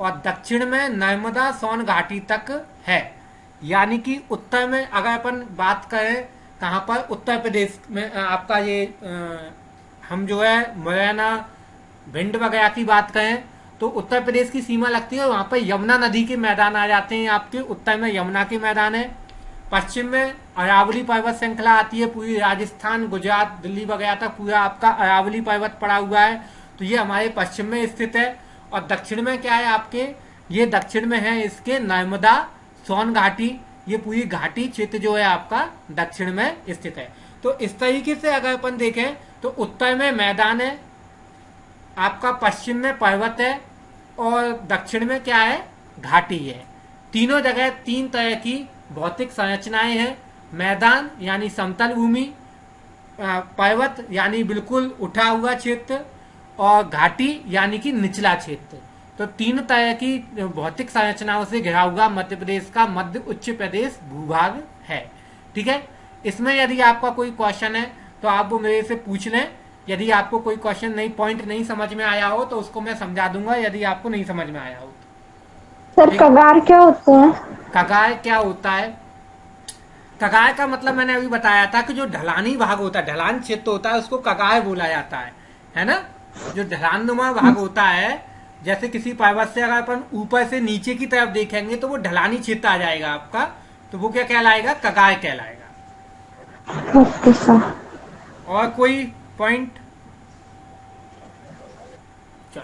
और दक्षिण में नर्मदा सोन घाटी तक है। यानी कि उत्तर में अगर अपन बात करें कहाँ पर? उत्तर प्रदेश में आपका ये हम जो है मुरैना, भिंड वगैरह की बात करें तो उत्तर प्रदेश की सीमा लगती है और वहाँ पर यमुना नदी के मैदान आ जाते हैं आपके। उत्तर में यमुना के मैदान है, पश्चिम में अरावली पर्वत श्रृंखला आती है, पूरी राजस्थान, गुजरात, दिल्ली वगैरह तक पूरा आपका अरावली पर्वत पड़ा हुआ है। तो ये हमारे पश्चिम में स्थित है। और दक्षिण में क्या है आपके? ये दक्षिण में है इसके नर्मदा सोन घाटी, ये पूरी घाटी क्षेत्र जो है आपका दक्षिण में स्थित है। तो इस तरीके से अगर अपन देखें तो उत्तर में मैदान है आपका, पश्चिम में पर्वत है और दक्षिण में क्या है? घाटी है। तीनों जगह 3 तरह की भौतिक संरचनाएं हैं। मैदान यानी समतल भूमि, पर्वत यानी बिल्कुल उठा हुआ क्षेत्र और घाटी यानी कि निचला क्षेत्र। तो 3 तरह की भौतिक संरचनाओं से घिरा हुआ मध्य प्रदेश का मध्य उच्च प्रदेश भूभाग है, ठीक है? इसमें यदि आपका कोई क्वेश्चन है तो आप वो मेरे से पूछ लें। यदि आपको कोई क्वेश्चन नहीं, पॉइंट नहीं समझ में आया हो तो उसको मैं समझा दूंगा, यदि आपको नहीं समझ में आया हो तो। सर कगार क्या होता है? कगार क्या होता है? कगार का मतलब मैंने अभी बताया था कि जो ढलानी भाग होता है, ढलान क्षेत्र होता है, उसको कगार बोला जाता है ना। जो ढलानुमा भाग होता है, जैसे किसी पर्वत से अगर अपन ऊपर से नीचे की तरफ देखेंगे तो वो ढलानी क्षेत्र आ जाएगा आपका, तो वो क्या कहलाएगा? कगार कहलाएगा। Okay sir. और कोई पॉइंट? चलो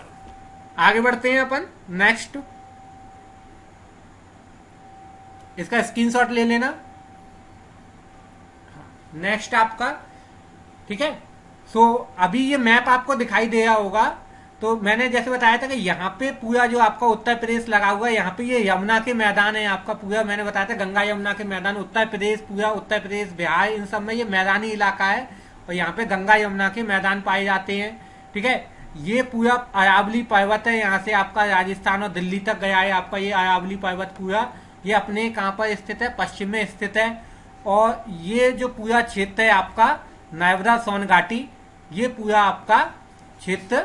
आगे बढ़ते हैं अपन नेक्स्ट। इसका स्क्रीनशॉट ले लेना। नेक्स्ट आपका, ठीक है। सो अभी ये मैप आपको दिखाई दे रहा होगा। तो मैंने जैसे बताया था कि यहाँ पे पूरा जो आपका उत्तर प्रदेश लगा हुआ है, यहाँ पे ये यमुना के मैदान है आपका पूरा। मैंने बताया था गंगा यमुना के मैदान, उत्तर प्रदेश, पूरा उत्तर प्रदेश, बिहार, इन सब में ये मैदानी इलाका है और यहाँ पे गंगा यमुना के मैदान पाए जाते हैं, ठीक है। ये पूरा अरावली पर्वत है, यहाँ से आपका राजस्थान और दिल्ली तक गया है आपका ये अरावली पर्वत पूरा। ये अपने कहाँ पर स्थित है? पश्चिम में स्थित है। और ये जो पूरा क्षेत्र है आपका नर्मदा सोन घाटी, ये पूरा आपका क्षेत्र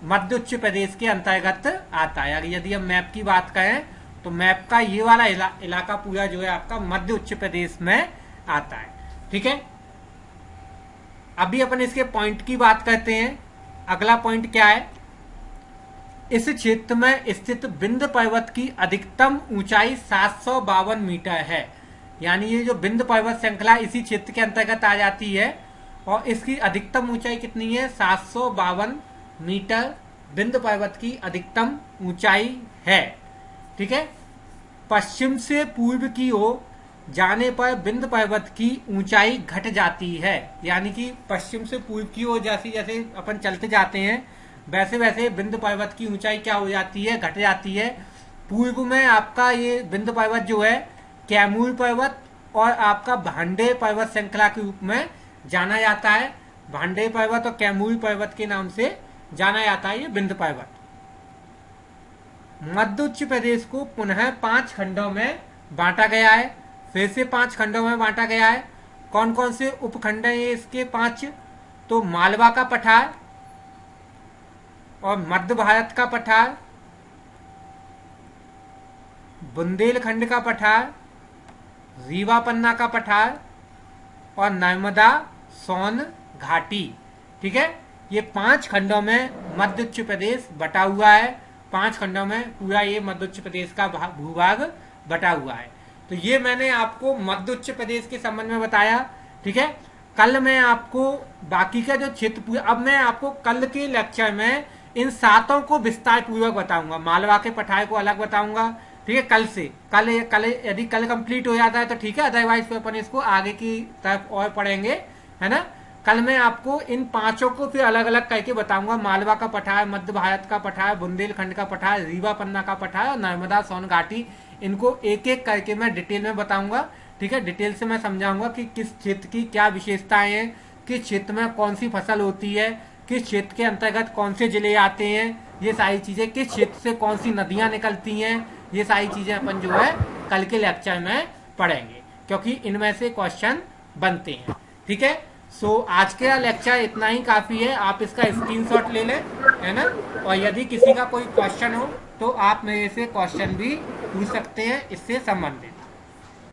मध्य उच्च प्रदेश के अंतर्गत आता है। यदि हम मैप की बात करें तो मैप का ये वाला इलाका पूरा जो है आपका मध्य उच्च प्रदेश में आता है, ठीक है। अभी अपन इसके पॉइंट की बात करते हैं। अगला पॉइंट क्या है? इस क्षेत्र में स्थित विंध्य पर्वत की अधिकतम ऊंचाई 752 मीटर है। यानी ये जो विंध्य पर्वत श्रृंखला इसी क्षेत्र के अंतर्गत आ जाती है और इसकी अधिकतम ऊंचाई कितनी है? 752 मीटर विंध्य पर्वत की अधिकतम ऊंचाई है, ठीक है। पश्चिम से पूर्व की ओर जाने पर विंध्य पर्वत की ऊंचाई घट जाती है। यानी कि पश्चिम से पूर्व की ओर जैसे जैसे अपन चलते जाते हैं वैसे वैसे विंध्य पर्वत की ऊंचाई क्या हो जाती है? घट जाती है। पूर्व में आपका ये विंध्य पर्वत जो है कैमूर पर्वत और आपका भांडे पर्वत श्रृंखला के रूप में जाना जाता है। भांडे पर्वत और कैमूर पर्वत के नाम से जाना जाता है ये विंध्य पर्वत। मध्य उच्च प्रदेश को पुनः 5 खंडों में बांटा गया है। फिर से 5 खंडों में बांटा गया है। कौन कौन से उपखंड है इसके? 5। तो मालवा का पठार और मध्य भारत का पठार, बुंदेलखंड का पठार, रीवा पन्ना का पठार और नर्मदा सोन घाटी, ठीक है। ये 5 खंडों में मध्य उच्च प्रदेश बटा हुआ है। 5 खंडों में पूरा ये मध्य उच्च प्रदेश का भूभाग बटा हुआ है। तो ये मैंने आपको मध्य उच्च प्रदेश के संबंध में बताया, ठीक है। कल मैं आपको बाकी का जो क्षेत्र पूरा, अब मैं आपको कल के लेक्चर में इन 7 को विस्तार पूर्वक बताऊंगा। मालवा के पठार को अलग बताऊंगा, ठीक है। कल यदि कल कंप्लीट हो जाता है तो ठीक है, अदरवाइज फिर अपन इसको आगे की तरफ और पढ़ेंगे, है ना। कल मैं आपको इन 5 को फिर अलग अलग करके बताऊंगा। मालवा का पठार, मध्य भारत का पठार, बुंदेलखंड का पठार, रीवा पन्ना का पठार और नर्मदा सोन घाटी, इनको एक एक करके मैं डिटेल में बताऊंगा, ठीक है। डिटेल से मैं समझाऊंगा कि किस क्षेत्र की क्या विशेषताएं हैं, किस क्षेत्र में कौन सी फसल होती है, किस क्षेत्र के अंतर्गत कौन से जिले आते हैं, ये सारी चीजें, किस क्षेत्र से कौन सी नदियां निकलती हैं, ये सारी चीजें अपन जो है कल के लेक्चर में पढ़ेंगे, क्योंकि इनमें से क्वेश्चन बनते हैं, ठीक है। सो आज का लेक्चर इतना ही काफी है। आप इसका स्क्रीनशॉट ले लें, है ना। और यदि किसी का कोई क्वेश्चन हो तो आप मेरे से क्वेश्चन भी पूछ सकते हैं इससे संबंधित।